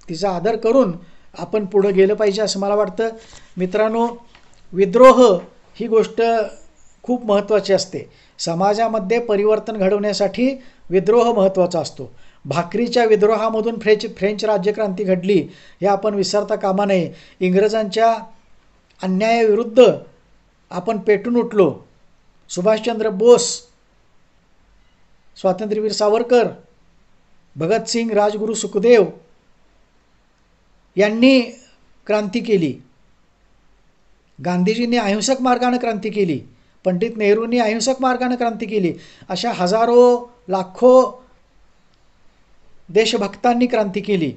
तिचा आदर करून आपण पुढं गेलं पाहिजे असं मला वाटतं. मित्रांनो, विद्रोह ही गोष्ट खूप महत्त्वाची असते. समाजामध्ये परिवर्तन घडवण्यासाठी विद्रोह महत्त्वाचा असतो. भाकरीच्या विद्रोहामधून फ्रेंच राज्यक्रांती घडली हे आपण विसरता कामा नये. इंग्रजांच्या अन्यायाविरुद्ध आपण पेटून उठलो. सुभाषचंद्र बोस, स्वातंत्र्यवीर सावरकर, भगतसिंग, राजगुरू सुखदेव यांनी क्रांती केली. गांधीजींनी अहिंसक मार्गाने क्रांती केली. पंडित नेहरूंनी अहिंसक मार्गाने क्रांती केली. अशा हजारो लाखो देशभक्तांनी क्रांती केली.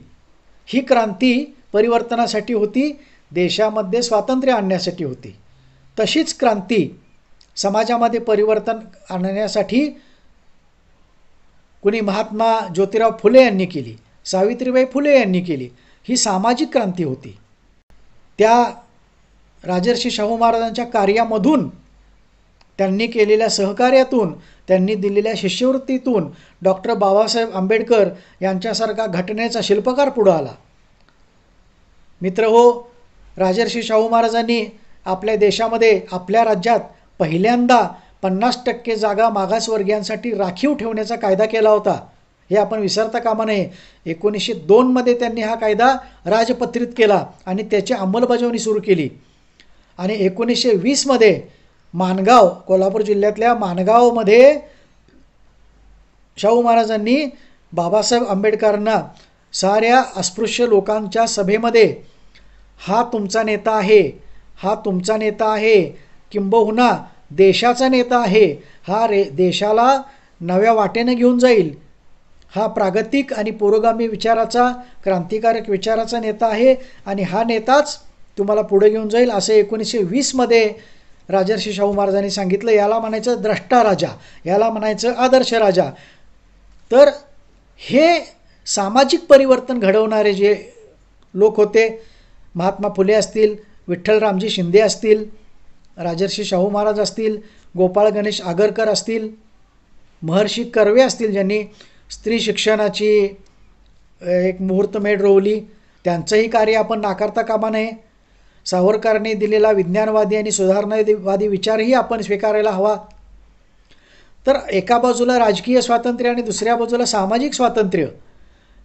ही क्रांती परिवर्तनासाठी होती, देशामध्ये स्वातंत्र्य आणण्यासाठी होती. तशीच क्रांती समाजामध्ये परिवर्तन आणण्यासाठी कुणी महात्मा ज्योतिराव फुले यांनी केली, सावित्रीबाई फुले यांनी केली. ही सामाजिक क्रांती होती. त्या राजर्षी शाहू महाराजांच्या कार्यामधून, त्यांनी केलेल्या सहकार्यातून, त्यांनी दिलेल्या शिष्यवृत्तीतून डॉक्टर बाबासाहेब आंबेडकर यांच्यासारखा घटनेचा शिल्पकार पुढं आला. मित्रहो, राजर्षी शाहू महाराजांनी आपल्या देशामध्ये, आपल्या राज्यात पहिल्यांदा 50% जागा मागासवर्गीयांसाठी राखीव ठेवण्याचा कायदा केला होता. हे आपण विसरता कामा नये. 1902 मध्ये त्यांनी हा कायदा राजपत्रित केला आणि त्याची अंमलबजावणी सुरू केली. आणि 1920 मध्ये माणगाव, कोल्हापूर जिल्ह्यातल्या माणगावमध्ये शाहू महाराजांनी बाबासाहेब आंबेडकरांना साऱ्या अस्पृश्य लोकांच्या सभेमध्ये हा तुमचा नेता आहे, हा तुमचा नेता आहे, किंबहुना देशाचा नेता आहे, हा देशाला नव्या वाटेनं घेऊन जाईल, हा प्रागतिक आणि पुरोगामी विचाराचा, क्रांतिकारक विचाराचा नेता आहे आणि हा नेताच तुम्हाला पुढे घेऊन जाईल, असं 1920 मध्ये राजर्षी शाहू महाराजांनी सांगितलं. याला म्हणायचं द्रष्टा राजा, याला म्हणायचं आदर्श राजा. तर हे सामाजिक परिवर्तन घडवणारे जे लोक होते, महात्मा फुले असतील, विठ्ठलरामजी शिंदे असतील, राजर्षी शाहू महाराज असतील, गोपाळ गणेश आगरकर असतील, महर्षी कर्वे असतील, ज्यांनी स्त्री शिक्षणाची एक मुहूर्तमेढ रोवली, त्यांचंही कार्य आपण नाकारता कामा नये. सावरकरांनी दिलेला विज्ञानवादी आणि सुधारणावादी विचारही आपण स्वीकारायला हवा. तर एका बाजूला राजकीय स्वातंत्र्य आणि दुसऱ्या बाजूला सामाजिक स्वातंत्र्य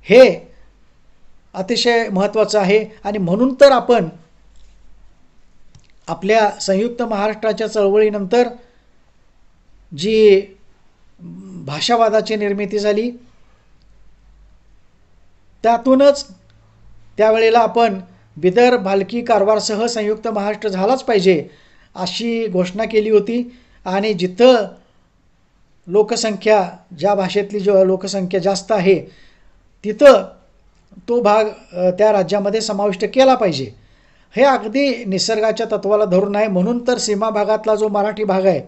हे अतिशय महत्त्वाचं आहे. आणि म्हणून तर आपण आपल्या संयुक्त महाराष्ट्राच्या चळवळीनंतर जी भाषावादाची निर्मिती झाली, त्यातूनच त्यावेळेला आपण बिदर, भालकी, कारवारसह संयुक्त महाराष्ट्र झालाच पाहिजे अशी घोषणा केली होती. आणि जिथं लोकसंख्या, ज्या भाषेतली जो लोकसंख्या जास्त आहे, तिथं तो भाग त्या राज्यामध्ये समाविष्ट केला पाहिजे. हे अगदी निसर्गाच्या तत्वाला धरून आहे. म्हणून तर सीमा भागातला जो मराठी भाग आहे,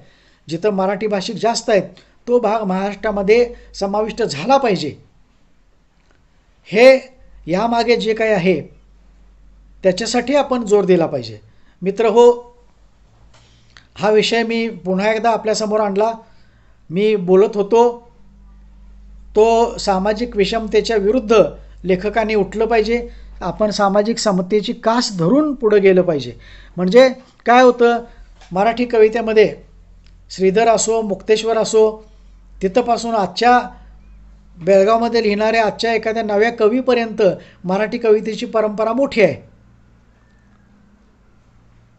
जिथं मराठी भाषिक जास्त आहेत, तो भाग महाराष्ट्रामध्ये समाविष्ट झाला पाहिजे. हे यामागे जे काही आहे त्याच्यासाठी आपण जोर दिला पाहिजे. मित्रहो, हा विषय मी पुन्हा एकदा आपल्यासमोर आणला. मी बोलत होतो तो सामाजिक विषमतेच्या विरुद्ध लेखकांनी उठलं पाहिजे. आपण सामाजिक समतेची कास धरून पुढं गेलं पाहिजे. म्हणजे काय होतं, मराठी कवितेमध्ये श्रीधर असो, मुक्तेश्वर असो, तिथंपासून आजच्या बेळगावमध्ये लिहिणाऱ्या आजच्या एखाद्या नव्या कवीपर्यंत मराठी कवितेची परंपरा मोठी आहे.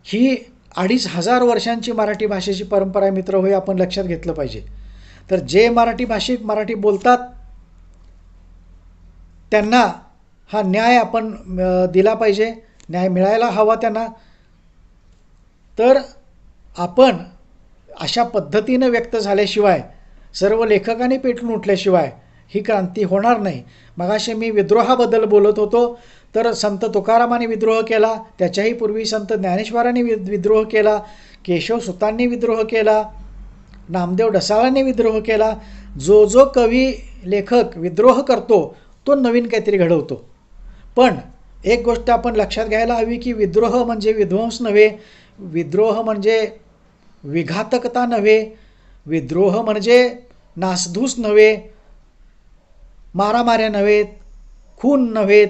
ही 2500 वर्षांची मराठी भाषेची परंपरा आहे. मित्र, होय, आपण लक्षात घेतलं पाहिजे. तर जे मराठी भाषिक मराठी बोलतात त्यांना हा न्याय आपण दिला पाहिजे, न्याय मिळायला हवा त्यांना. तर आपण अशा पद्धतीनं व्यक्त झाल्याशिवाय, सर्व लेखकांनी पेटून उठल्याशिवाय ही क्रांती होणार नाही. मगाशी मी विद्रोहाबद्दल बोलत होतो, तर संत तुकारामांनी विद्रोह केला, त्याच्याही पूर्वी संत ज्ञानेश्वरांनी विद्रोह केला, केशवसुतांनी विद्रोह केला, नामदेव ढसाळांनी विद्रोह केला. जो जो कवी लेखक विद्रोह करतो तो नवीन काहीतरी घडवतो. पण एक गोष्ट आपण लक्षात घ्यायला हवी की विद्रोह म्हणजे विध्वंस नव्हे, विद्रोह म्हणजे विघातकता नव्हे, विद्रोह म्हणजे नासधूस नव्हे, मारामाऱ्या नव्हेत, खून नव्हेत.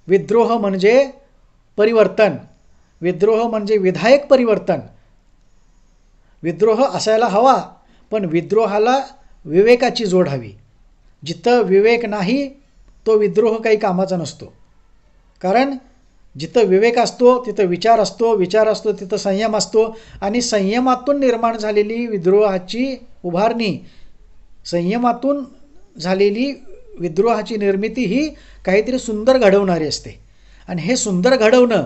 विद्रोह म्हणजे परिवर्तन, विद्रोह म्हणजे विधायक परिवर्तन. विद्रोह असायला हवा, पण विद्रोहाला विवेकाची जोड हवी. जिथं विवेक नाही तो विद्रोह काही कामाचा नसतो. कारण जिथं विवेक असतो तिथं विचार असतो, विचार असतो तिथं संयम असतो, आणि संयमातून निर्माण झालेली विद्रोहाची उभारणी, संयमातून झालेली विद्रोहाची निर्मिती ही काहीतरी सुंदर घडवणारी असते. आणि हे सुंदर घडवणं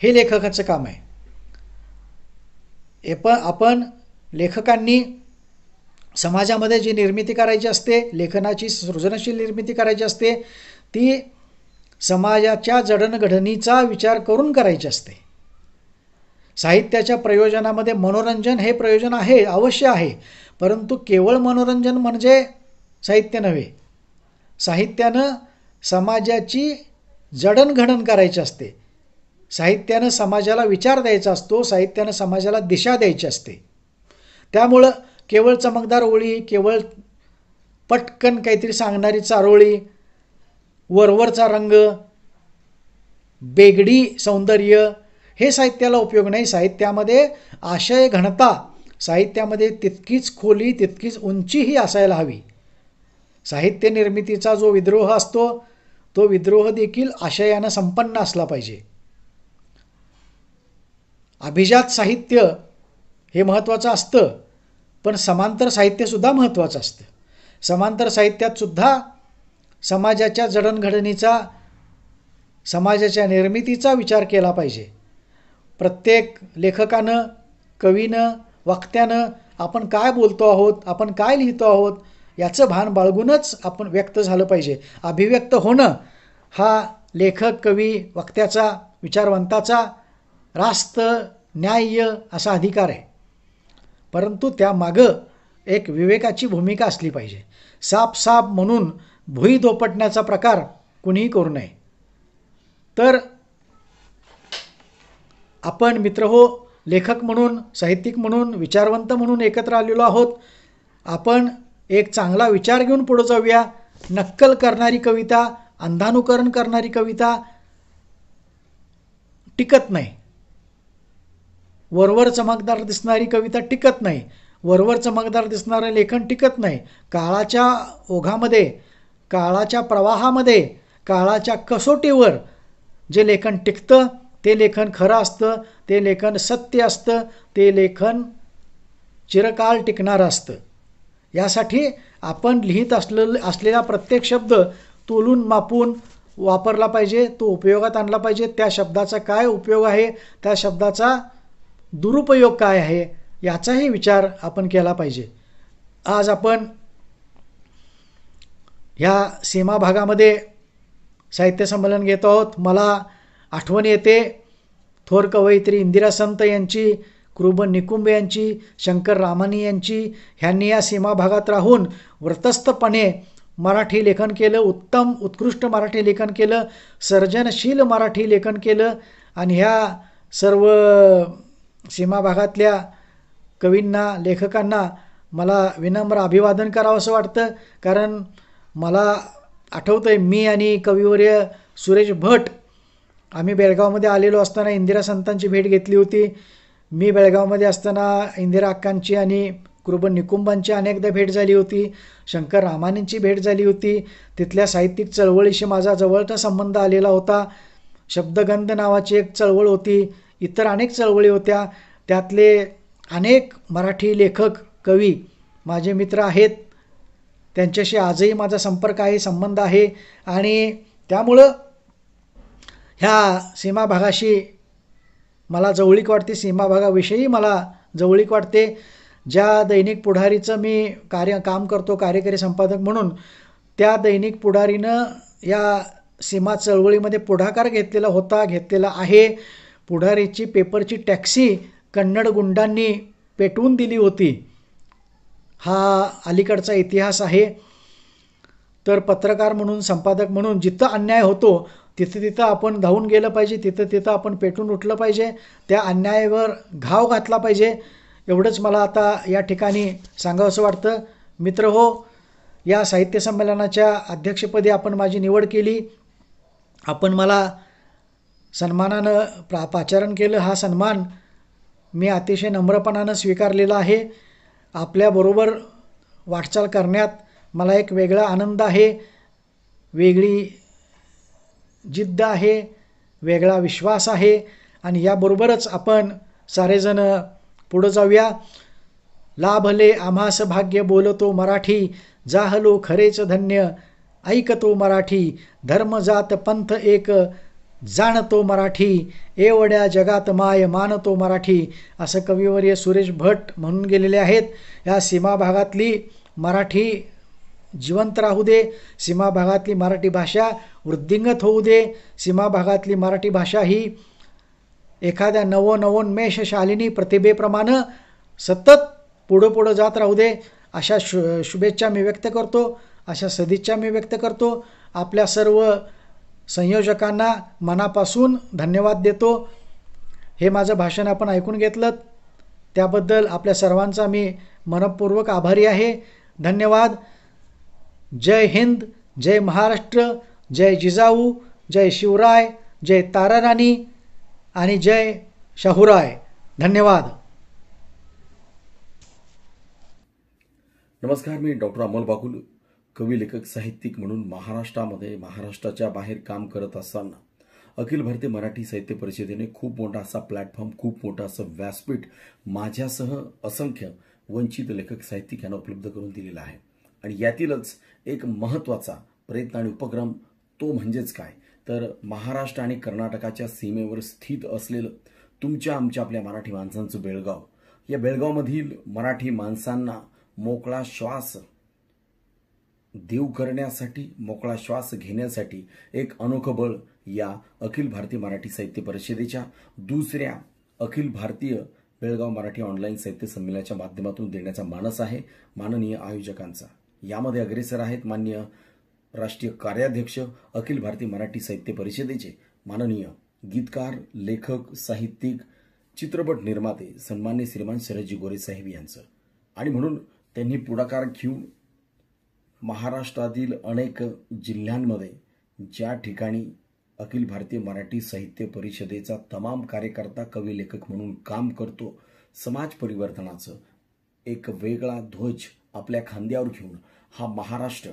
हे लेखकाचं काम आहे. आपण लेखकांनी समाजामध्ये जी निर्मिती करायची असते, लेखनाची सृजनशील निर्मिती करायची असते, ती समाजाच्या जडणघडणीचा विचार करून करायची असते. साहित्याच्या प्रयोजनामध्ये मनोरंजन हे प्रयोजन आहे, अवश्य आहे, परंतु केवळ मनोरंजन म्हणजे साहित्य नव्हे. साहित्यानं समाजाची जडणघडण करायची असते. साहित्यानं समाजाला विचार द्यायचा असतो. साहित्यानं समाजाला दिशा द्यायची असते. त्यामुळं केवळ चमकदार ओळी, केवळ पटकन काहीतरी सांगणारी चारोळी, वरवरचा रंग, बेगडी सौंदर्य हे साहित्याला उपयोग नाही. साहित्यामध्ये आशय घनता, साहित्यामध्ये तितकीच खोली, तितकीच उंचीही असायला हवी. साहित्य निर्मितीचा जो विद्रोह असतो तो विद्रोह देखील आशयानं संपन्न असला पाहिजे. अभिजात साहित्य हे महत्त्वाचं असतं, पण समांतर साहित्यसुद्धा महत्त्वाचं असतं. समांतर साहित्यात सुद्धा समाजाच्या जडणघडणीचा, समाजाच्या निर्मितीचा विचार केला पाहिजे. प्रत्येक लेखकानं, कवीनं, वक्त्यानं आपण काय बोलतो आहोत, आपण काय लिहितो आहोत याचं भान बाळगूनच आपण व्यक्त झालं पाहिजे. अभिव्यक्त होणं हा लेखक, कवी, वक्त्याचा, विचारवंताचा रास्त, न्याय्य असा अधिकार आहे. परंतु त्यामागं एक विवेकाची भूमिका असली पाहिजे. साप साप म्हणून भुई दोपटण्याचा प्रकार कुणीही करू नये. तर आपण मित्रहो, लेखक म्हणून, साहित्यिक म्हणून, विचारवंत म्हणून एकत्र आलेलो आहोत. आपण एक चांगला विचार घेऊन पुढे जाऊया. नक्कल करणारी कविता, अंधानुकरण करणारी कविता टिकत नाही. वरवर चमकदार दिसणारी कविता टिकत नाही. वरवर चमकदार दिसणारं लेखन टिकत नाही. काळाच्या ओघामध्ये, काळाच्या प्रवाहामध्ये, काळाच्या कसोटीवर जे लेखन टिकतं ते लेखन खरं असतं, ते लेखन सत्य असतं, ते लेखन चिरकाल टिकणारं असतं. यासाठी आपण लिहित असलेला प्रत्येक शब्द तोलून मापून वापरला पाहिजे, तो उपयोगात आणला पाहिजे. त्या शब्दाचा काय उपयोग आहे, त्या शब्दाचा दुरुपयोग काय आहे याचाही विचार आपण केला पाहिजे. आज आपण ह्या सीमा भागामध्ये साहित्य संमेलन घेत आहोत. मला आठवण येते थोर कवयित्री इंदिरा संत यांची, कृबन निकुंब यांची, शंकर रामानी यांची. ह्यांनी या सीमा भागात राहून व्रतस्थपणे मराठी लेखन केलं, उत्तम उत्कृष्ट मराठी लेखन केलं, सर्जनशील मराठी लेखन केलं. आणि ह्या सर्व सीमा भागातल्या कवींना, लेखकांना मला विनम्र अभिवादन करावं असं वाटतं. कारण मला आठवतं आहे, मी आणि कविवर्य सुरेश भट आम्ही बेळगावमध्ये आलेलो असताना इंदिरा संतांची भेट घेतली होती. मी बेळगावमध्ये असताना इंदिरा अक्कांची आणि कृबन निकुंबांची अनेकदा भेट झाली होती. शंकर रामानींची भेट झाली होती. तिथल्या साहित्यिक चळवळीशी माझा जवळचा संबंध आलेला होता. शब्दगंध नावाची एक चळवळ होती. इतर अनेक चळवळी होत्या. त्यातले अनेक मराठी लेखक, कवी माझे मित्र आहेत. त्यांच्याशी आजही माझा संपर्क आहे, संबंध आहे. आणि त्यामुळं ह्या सीमा भागाशी मला जवळीक वाटते, सीमा भागाविषयी मला जवळीक वाटते. ज्या दैनिक पुढारीचं मी काम करतो कार्यकारी संपादक म्हणून, त्या दैनिक पुढारीनं या सीमा चळवळीमध्ये पुढाकार घेतलेला आहे. पुढारीची पेपरची टॅक्सी कन्नड गुंडांनी पेटवून दिली होती. हा अलीकडचा इतिहास आहे. तर पत्रकार म्हणून, संपादक म्हणून जिथं अन्याय होतो तिथं आपण धावून गेलं पाहिजे, तिथं आपण पेटून उठलं पाहिजे, त्या अन्यायावर घाव घातला पाहिजे. एवढंच मला आता या ठिकाणी सांगावंसं वाटतं. मित्र हो, या साहित्य संमेलनाच्या अध्यक्षपदी आपण माझी निवड केली. आपण मला सन्मानानं पाचारण केलं. हा सन्मान मी अतिशय नम्रपणानं स्वीकारलेला आहे. आपल्याबरोबर वाटचाल करण्यात मला एक वेगळा आनंद आहे, वेगळी जिद्द आहे, वेगळा विश्वास आहे. आणि याबरोबरच आपण सारेजण पुढं जाऊया. लाभले आम्हास भाग्य बोलतो मराठी, जाहलो खरेच धन्य ऐकतो मराठी, धर्म जात पंथ एक जाणतो मराठी, एवढ्या जगात माय मानतो मराठी, असं कविवर्य सुरेश भट म्हणून गेलेले आहेत. या सीमा भागातली मराठी जिवंत राहू दे, सीमा भागातली मराठी भाषा वृद्धिंगत होऊ दे, सीमा भागातली मराठी भाषा ही एखाद्या नवोन्मेष शालिनी प्रतिभेप्रमाणे सतत पुढं जात राहू दे, अशा शुभेच्छा मी व्यक्त करतो, अशा सदिच्छा मी व्यक्त करतो. आपल्या सर्व संयोजकांना मनापासून धन्यवाद देतो. हे माझं भाषण आपण ऐकून घेतलं त्याबद्दल आपल्या सर्वांचा मी मनपूर्वक आभारी आहे. धन्यवाद. जय हिंद, जय महाराष्ट्र, जय जिजाऊ, जय शिवराय, जय ताराराणी आणि जय शाहूराय. धन्यवाद.
नमस्कार, मी डॉक्टर अमोल बाकुल, कवी, लेखक, साहित्यिक म्हणून महाराष्ट्रामध्ये महाराष्ट्राच्या बाहेर काम करत असताना अखिल भारतीय मराठी साहित्य परिषदेने खूप मोठा असा प्लॅटफॉर्म, खूप मोठा असं व्यासपीठ माझ्यासह असंख्य वंचित लेखक साहित्यिक यांना उपलब्ध करून दिलेला आहे. आणि यातीलच एक महत्त्वाचा प्रयत्न आणि उपक्रम तो म्हणजेच काय तर महाराष्ट्र आणि कर्नाटकाच्या सीमेवर स्थित असलेलं तुमच्या आमच्या आपल्या मराठी माणसांचं बेळगाव, या बेळगावमधील मराठी माणसांना मोकळा श्वास देऊ करण्यासाठी, मोकळा श्वास घेण्यासाठी एक अनोखं बळ या अखिल भारतीय मराठी साहित्य परिषदेच्या दुसऱ्या अखिल भारतीय बेळगाव मराठी ऑनलाईन साहित्य संमेलनाच्या माध्यमातून देण्याचा मानस आहे माननीय आयोजकांचा. यामध्ये अग्रेसर आहेत माननीय राष्ट्रीय कार्याध्यक्ष अखिल भारतीय मराठी साहित्य परिषदेचे माननीय गीतकार, लेखक, साहित्यिक, चित्रपट निर्माते सन्माननीय श्रीमान शरदजी गोरे साहेब यांचं. आणि म्हणून त्यांनी पुढाकार घेऊन महाराष्ट्रातील अनेक जिल्ह्यांमध्ये ज्या ठिकाणी अखिल भारतीय मराठी साहित्य परिषदेचा तमाम कार्यकर्ता, कवी, लेखक म्हणून काम करतो, समाज परिवर्तनाचं एक वेगळा ध्वज आपल्या खांद्यावर घेऊन हा महाराष्ट्र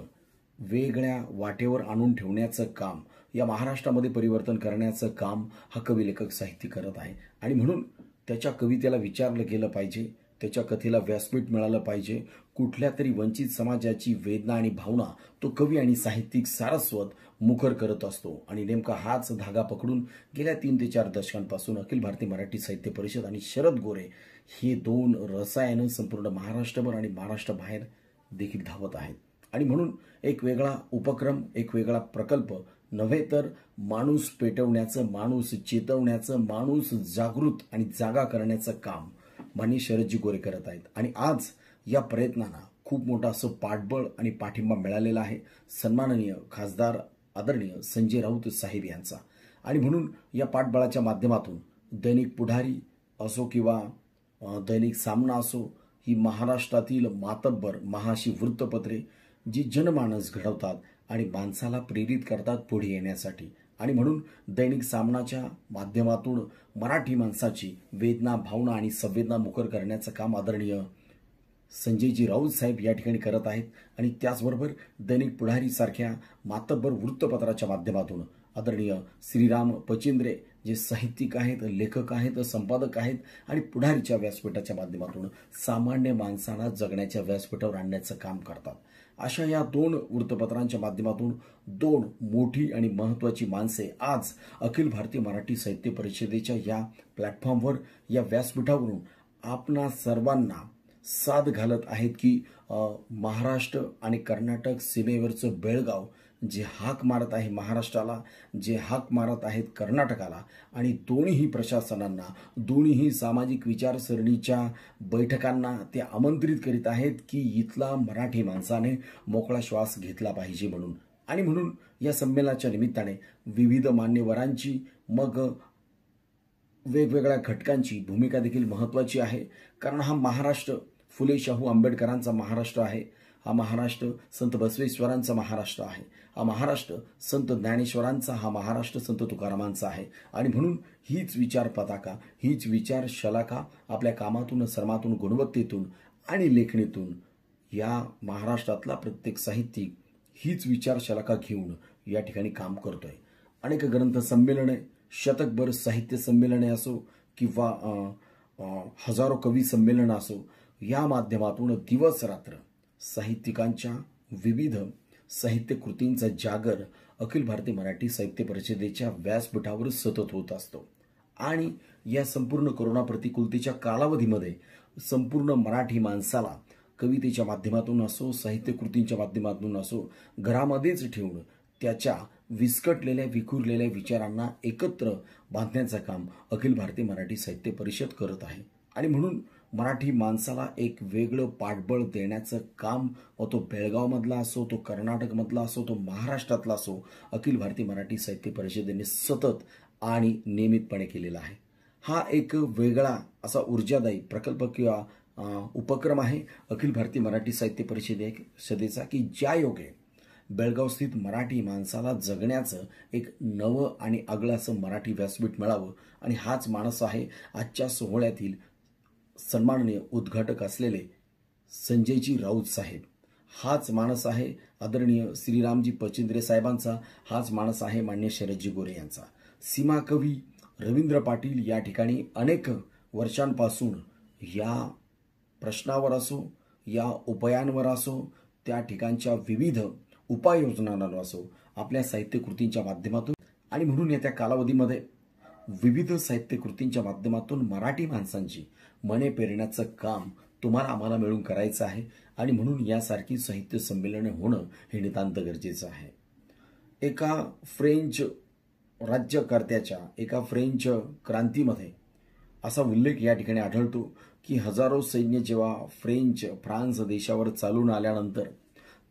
वेगळ्या वाटेवर आणून ठेवण्याचं काम, या महाराष्ट्रामध्ये परिवर्तन करण्याचं काम हा कवी, लेखक, साहित्यिक करत आहे. आणि म्हणून त्याच्या कवितेला विचारलं गेलं पाहिजे, त्याच्या कथेला व्यासपीठ मिळालं पाहिजे. कुठल्या तरी वंचित समाजाची वेदना आणि भावना तो कवी आणि साहित्यिक सारस्वत मुखर करत असतो. आणि नेमका हाच धागा पकडून गेल्या 3 ते 4 दशकांपासून अखिल भारतीय मराठी साहित्य परिषद आणि शरद गोरे हे दोन रसायनं संपूर्ण महाराष्ट्रभर आणि महाराष्ट्राबाहेर देखील धावत आहेत. आणि म्हणून एक वेगळा उपक्रम, एक वेगळा प्रकल्प नव्हे तर माणूस पेटवण्याचं, माणूस चेतवण्याचं, माणूस जागृत आणि जागा करण्याचं काम माननीय शरदजी गोरे करत आहेत. आणि आज या प्रयत्नांना खूप मोठा असं पाठबळ आणि पाठिंबा मिळालेला आहे सन्माननीय खासदार आदरणीय संजय राऊत साहेब यांचा. आणि म्हणून या पाठबळाच्या माध्यमातून दैनिक पुढारी असो किंवा दैनिक सामना असो, ही महाराष्ट्रातील मातब्बर महाशी वृत्तपत्रे जी जनमानस घडवतात आणि माणसाला प्रेरित करतात पुढे येण्यासाठी. आणि म्हणून दैनिक सामनाच्या माध्यमातून मराठी माणसाची वेदना, भावना आणि संवेदना मुखर करण्याचं काम आदरणीय संजयजी राऊत साहेब या ठिकाणी करत आहेत. आणि त्याचबरोबर दैनिक पुढारी सारख्या मातब्बर वृत्तपत्राच्या माध्यमातून आदरणीय श्रीराम पचिंद्रे जे साहित्यिक आहेत, लेखक आहेत, संपादक आहेत आणि पुढारीच्या व्यासपीठाच्या माध्यमातून सामान्य माणसाला जगण्याच्या व्यासपीठावर आणण्याचं काम करतात. अशा या 2 वृत्तपत्रांच्या माध्यमातून 2 मोठी आणि महत्त्वाची माणसे आज अखिल भारतीय मराठी साहित्य परिषदेच्या या प्लॅटफॉर्मवर, या व्यासपीठावरून आपणा सर्वांना साथ घालत आहेत की महाराष्ट्र आणि कर्नाटक सीमेवरचं बेळगाव जे हाक मारत आहे महाराष्ट्राला, जे हाक मारत आहेत कर्नाटकाला, आणि दोन्ही प्रशासनांना, दोन्ही सामाजिक विचारसरणीच्या बैठकांना ते आमंत्रित करीत आहेत की इथला मराठी माणसाने मोकळा श्वास घेतला पाहिजे म्हणून. आणि म्हणून या संमेलनाच्या निमित्ताने विविध मान्यवरांची, मग वेगवेगळ्या घटकांची भूमिका देखील महत्त्वाची आहे. कारण हा महाराष्ट्र फुले शाहू आंबेडकरांचा महाराष्ट्र आहे, हा महाराष्ट्र संत बसवेश्वरांचा महाराष्ट्र आहे, हा महाराष्ट्र संत ज्ञानेश्वरांचा, हा महाराष्ट्र संत तुकारामांचा आहे. आणि म्हणून हीच विचार पताका, हीच विचार शलाका आपल्या कामातून, सर्मातून, गुणवत्तेतून आणि लेखणीतून या महाराष्ट्रातला प्रत्येक साहित्यिक हीच विचार शलाका घेऊन या ठिकाणी काम करतोय. अनेक ग्रंथ संमेलने, शतकभर साहित्य संमेलने असो किंवा हजारो कवी संमेलनं असो, या माध्यमातून दिवस रात्र साहित्यिकांच्या विविध साहित्य कृतींचा जागर अखिल भारतीय मराठी साहित्य परिषदेच्या व्यासपीठावर सतत होत असतो. आणि या संपूर्ण कोरोना प्रतिकूलतेच्या कालावधीमध्ये संपूर्ण मराठी माणसाला कवितेच्या माध्यमातून असो, साहित्यकृतींच्या माध्यमातून असो, घरामध्येच ठेवून त्याच्या विस्कटलेल्या विखुरलेल्या विचारांना एकत्र बांधण्याचं काम अखिल भारतीय मराठी साहित्य परिषद करत आहे. आणि म्हणून मराठी माणसाला एक वेगळं पाठबळ देण्याचं काम तो बेळगावमधला असो, तो कर्नाटकमधला असो, तो महाराष्ट्रातला असो, अखिल भारतीय मराठी साहित्य परिषदेने सतत आणि नियमितपणे केलेला आहे. हा एक वेगळा असा ऊर्जादायी प्रकल्प किंवा उपक्रम आहे अखिल भारतीय मराठी साहित्य परिषदेचा, की ज्या योगे बेळगाव स्थित मराठी माणसाला जगण्याचं एक नवं आणि आगळं असं मराठी व्यासपीठ मिळावं. आणि हाच माणूस आहे आजच्या सोहळ्यातील सन्माननीय उद्घाटक असलेले संजयजी राऊत साहेब. हाच माणूस आहे आदरणीय श्रीरामजी पचिंद्रे साहेबांचा. हाच माणूस आहे मान्य शरदजी गोरे यांचा. सीमा कवी रवींद्र पाटील या ठिकाणी अनेक वर्षांपासून या प्रश्नावर असो, या उपायांवर असो, त्या ठिकाणच्या विविध उपाययोजनांवर असो, आपल्या साहित्यकृतींच्या माध्यमातून आणि म्हणून येत्या कालावधीमध्ये विविध साहित्यकृतींच्या माध्यमातून मराठी माणसांची मने पेरण्याचं काम तुम्हाला आम्हाला मिळून करायचं आहे. आणि म्हणून यासारखी साहित्य संमेलने होणं हे नितांत गरजेचं आहे. एका फ्रेंच राज्यकर्त्याच्या एका फ्रेंच क्रांतीमध्ये असा उल्लेख या ठिकाणी आढळतो की हजारो सैन्य जेव्हा फ्रान्स देशावर चालून आल्यानंतर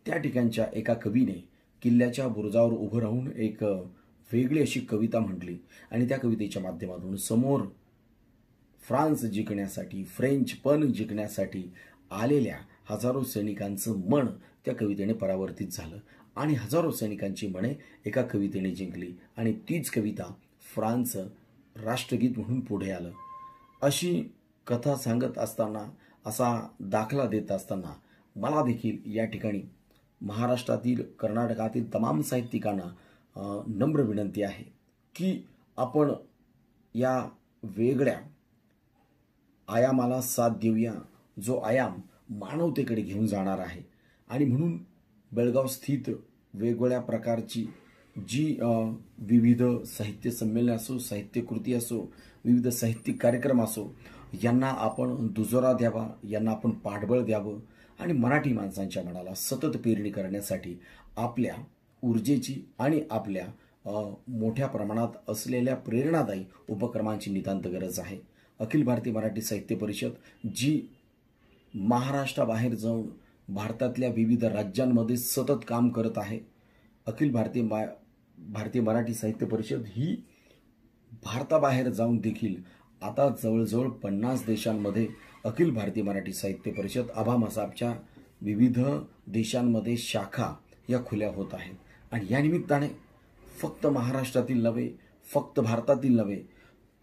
त्या ठिकाणच्या एका कवीने किल्ल्याच्या बुरुजावर उभं राहून एक वेगळी अशी कविता म्हटली. आणि त्या कवितेच्या माध्यमातून समोर फ्रान्स जिंकण्यासाठी, फ्रेंचपण जिंकण्यासाठी आलेल्या हजारो सैनिकांचं मन त्या कवितेने परावर्तित झालं आणि हजारो सैनिकांची मने एका कवितेने जिंकली. आणि तीच कविता फ्रान्स राष्ट्रगीत म्हणून पुढे आलं. अशी कथा सांगत असताना, असा दाखला देत असताना मला देखील या ठिकाणी महाराष्ट्रातील, कर्नाटकातील तमाम साहित्यिकांना नम्र विनंती आहे की आपण या वेगळ्या आयामाला साथ देऊया, जो आयाम मानवतेकडे घेऊन जाणार आहे. आणि म्हणून बेळगाव स्थित वेगवेगळ्या प्रकारची जी विविध साहित्य संमेलन असो, साहित्यकृती असो, विविध साहित्यिक कार्यक्रम असो, यांना आपण दुजोरा द्यावा, यांना आपण पाठबळ द्यावं आणि मराठी माणसांच्या मनाला सतत पेरणी करण्यासाठी आपल्या ऊर्जेची आणि आपल्या मोठ्या प्रमाणात असलेल्या प्रेरणादायी उपक्रमांची नितांत गरज आहे. अखिल भारतीय मराठी साहित्य परिषद जी महाराष्ट्राबाहेर जाऊन भारतातल्या विविध राज्यांमध्ये सतत काम करत आहे. अखिल भारतीय मराठी साहित्य परिषद ही भारताबाहेर जाऊन देखील आता जवळजवळ 50 देशांमध्ये अखिल भारतीय मराठी साहित्य परिषद आभा मसाबच्या विविध देशांमध्ये शाखा या खुल्या होत आहेत. आणि या निमित्ताने फक्त महाराष्ट्रातील नव्हे, फक्त भारतातील नव्हे,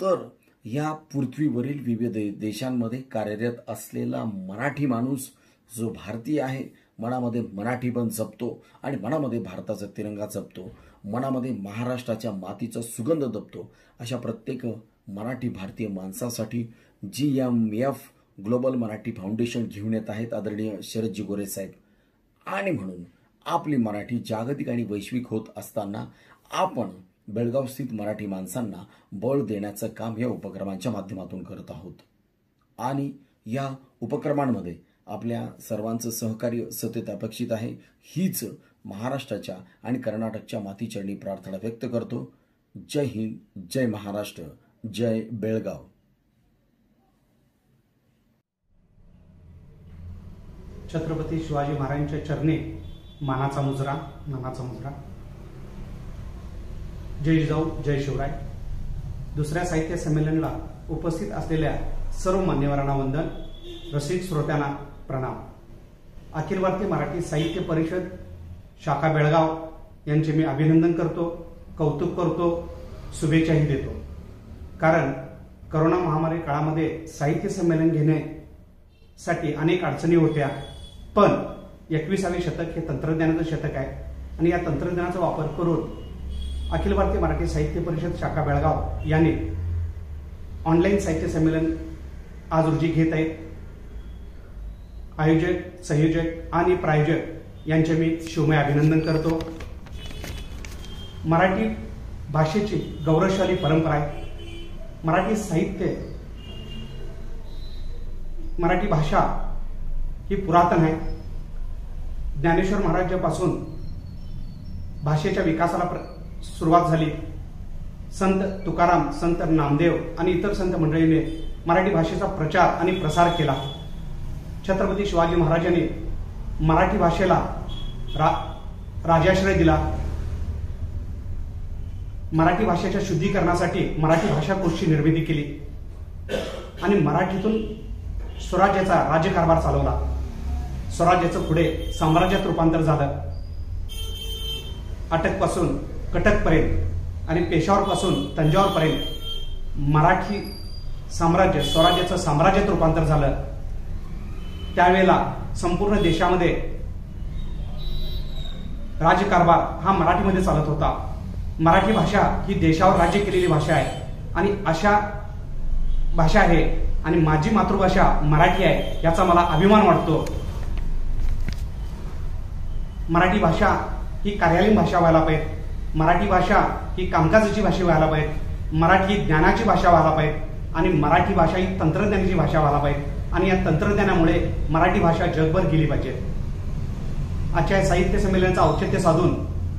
तर या पृथ्वीवरील विविध देशांमध्ये कार्यरत असलेला मराठी माणूस जो भारतीय आहे, मनामध्ये मराठीपण जपतो आणि मनामध्ये भारताचा तिरंगा जपतो, मनामध्ये महाराष्ट्राच्या मातीचा सुगंध जपतो, अशा प्रत्येक मराठी भारतीय माणसासाठी GMF ग्लोबल मराठी फाउंडेशन घेऊन येत आहेत आदरणीय शरदजी गोरे साहेब. आणि म्हणून आपली मराठी जागतिक आणि वैश्विक होत असताना आपण बेळगाव स्थित मराठी माणसांना बळ देण्याचं काम या उपक्रमांच्या माध्यमातून करत आहोत. आणि या उपक्रमांमध्ये आपल्या सर्वांचं सहकार्य सतत अपेक्षित आहे. हीच महाराष्ट्राच्या आणि कर्नाटकच्या मातीचरणी प्रार्थना व्यक्त करतो. जय हिंद, जय महाराष्ट्र, जय बेळगाव.
छत्रपती शिवाजी महाराजांच्या चरणी मानाचा मुजरा, मानाचा मुजरा. जय जिजाऊ, जय शिवराय. दुसऱ्या साहित्य संमेलनाला उपस्थित असलेल्या सर्व मान्यवरांना वंदन, रसिक श्रोत्यांना प्रणाम. अखिल भारतीय मराठी साहित्य परिषद शाखा बेळगाव यांचे मी अभिनंदन करतो, कौतुक करतो, शुभेच्छाही देतो. कारण करोना महामारी काळामध्ये साहित्य संमेलन घेण्यासाठी अनेक अडचणी होत्या. पण 21वे शतक हे तंत्रज्ञानाचं शतक आहे आणि या तंत्रज्ञानाचा वापर करून अखिल भारतीय मराठी साहित्य परिषद शाखा बेळगाव यांनी ऑनलाईन साहित्य संमेलन आज रोजी घेत आहेत. आयोजक, संयोजक आणि प्रायोजक यांचे मी शिवमय अभिनंदन करतो. मराठी भाषेची गौरवशाली परंपरा आहे. मराठी साहित्य, मराठी भाषा ही पुरातन आहे. ज्ञानेश्वर महाराजांपासून भाषेच्या विकासाला सुरुवात झाली. संत तुकाराम, संत नामदेव आणि इतर संत मंडळींनी मराठी भाषेचा प्रचार आणि प्रसार केला. छत्रपती शिवाजी महाराजांनी मराठी भाषेला राजाश्रय दिला. मराठी भाषेच्या शुद्धीकरणासाठी मराठी भाषा कोशची निर्मिती केली आणि मराठीतून स्वराज्याचा राज्यकारभार चालवला. स्वराज्याचं पुढे साम्राज्यात रूपांतर झालं. अटकपासून कटकपर्यंत आणि पेशावरपासून तंजावरपर्यंत मराठी साम्राज्य स्वराज्याचं साम्राज्यात रूपांतर झालं. त्यावेळेला संपूर्ण देशामध्ये राज्यकारभार हा मराठीमध्ये चालत होता. मराठी भाषा ही देशावर राज्य केलेली भाषा आहे आणि अशा भाषा आहे आणि माझी मातृभाषा मराठी आहे याचा मला अभिमान वाटतो. मराठी भाषा ही कार्यालयीन भाषा व्हायला पाहिजे. मराठी भाषा ही कामकाजाची भाषा व्हायला पाहिजे. मराठी ज्ञानाची भाषा व्हायला पाहिजे आणि मराठी भाषा ही तंत्रज्ञानाची भाषा व्हायला पाहिजे आणि या तंत्रज्ञानामुळे मराठी भाषा जगभर गेली पाहिजे. आजच्या साहित्य संमेलनाचं औचित्य साधून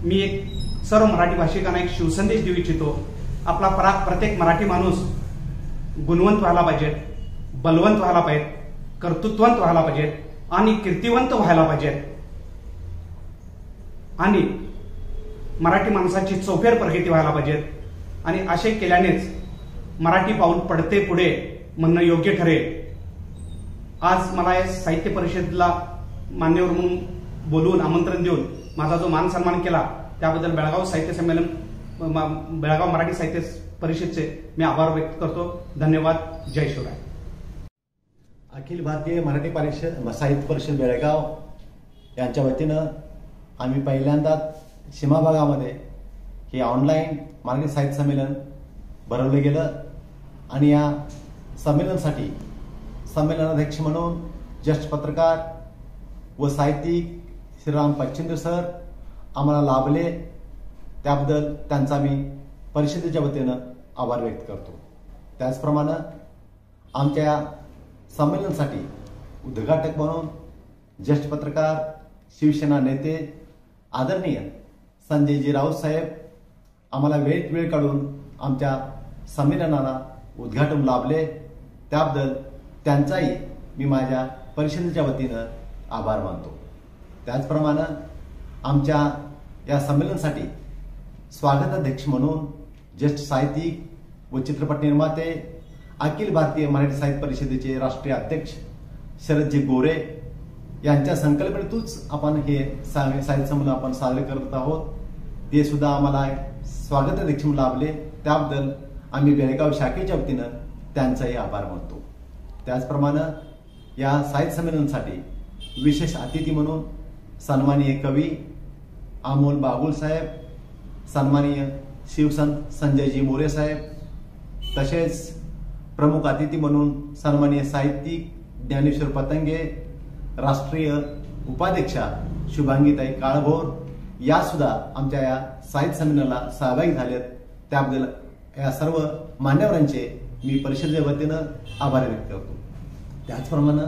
मी सर्व मराठी भाषिकांना एक शिवसंदेश देऊ इच्छितो. आपला प्रत्येक मराठी माणूस गुणवंत व्हायला पाहिजे, बलवंत व्हायला पाहिजे, कर्तृत्ववंत व्हायला पाहिजे आणि कीर्तिवंत व्हायला पाहिजे आणि मराठी माणसाची चौफेर प्रगती व्हायला पाहिजे आणि असे केल्यानेच मराठी पाऊल पडते पुढे म्हणणं योग्य ठरेल. आज मला या साहित्य परिषदेला मान्यवर म्हणून बोलवून आमंत्रण देऊन माझा जो मान सन्मान केला त्याबद्दल बेळगाव साहित्य संमेलन, बेळगाव मराठी साहित्य परिषदेचे मी आभार व्यक्त करतो. धन्यवाद. जय शिवराय.
अखिल भारतीय मराठी साहित्य परिषद बेळगाव यांच्या वतीनं आम्ही पहिल्यांदा सीमा भागामध्ये हे ऑनलाईन मराठी साहित्य संमेलन भरवलं गेलं आणि या संमेलनासाठी संमेलनाध्यक्ष म्हणून ज्येष्ठ पत्रकार व साहित्यिक श्रीराम पच्छिंद्र सर आम्हाला लाभले. त्याबद्दल त्यांचा मी परिषदेच्या वतीनं आभार व्यक्त करतो. त्याचप्रमाणे आमच्या या संमेलनासाठी उद्घाटक म्हणून ज्येष्ठ पत्रकार, शिवसेना नेते आदरणीय संजयजी राऊत साहेब आम्हाला वेळ काढून आमच्या संमेलनाला उद्घाटन लाभले. त्याबद्दल त्यांचाही मी माझ्या परिषदेच्या वतीनं आभार मानतो. त्याचप्रमाणे आमच्या या संमेलनासाठी स्वागताध्यक्ष म्हणून ज्येष्ठ साहित्यिक व चित्रपट निर्माते, अखिल भारतीय मराठी साहित्य परिषदेचे राष्ट्रीय अध्यक्ष शरदजी गोरे यांच्या संकल्पनेतूच आपण हे साहित्य संमेलन आपण साजरे करत आहोत. ते सुद्धा आम्हाला स्वागताध्यक्ष म्हणून लाभले. त्याबद्दल आम्ही बेळगाव शाखेच्या वतीनं त्यांचाही आभार मानतो. त्याचप्रमाणे या साहित्य संमेलनासाठी विशेष अतिथी म्हणून सन्माननीय कवी अमोल बागुल साहेब, सन्माननीय शिवसंत संजयजी मोरे साहेब, तसेच प्रमुख अतिथी म्हणून सन्माननीय साहित्यिक ज्ञानेश्वर पतंगे, राष्ट्रीय उपाध्यक्षा शुभांगीताई काळभोर या सुद्धा आमच्या या साहित्य संमेलनाला सहभागी झालेत. त्याबद्दल या सर्व मान्यवरांचे मी परिषदेच्या वतीनं आभार व्यक्त करतो. त्याचप्रमाणे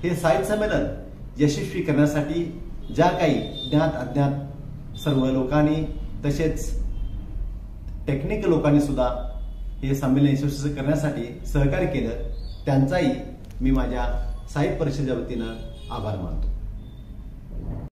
हे साहित्य संमेलन यशस्वी करण्यासाठी ज्या काही ज्ञात अज्ञात सर्व लोकांनी तसेच टेक्निकल लोकांनी सुद्धा हे संमेलन यशस्वी करण्यासाठी सहकार्य केलं, त्यांचाही मी माझ्या साहित्य परिषदेच्या वतीनं आभार मानतो.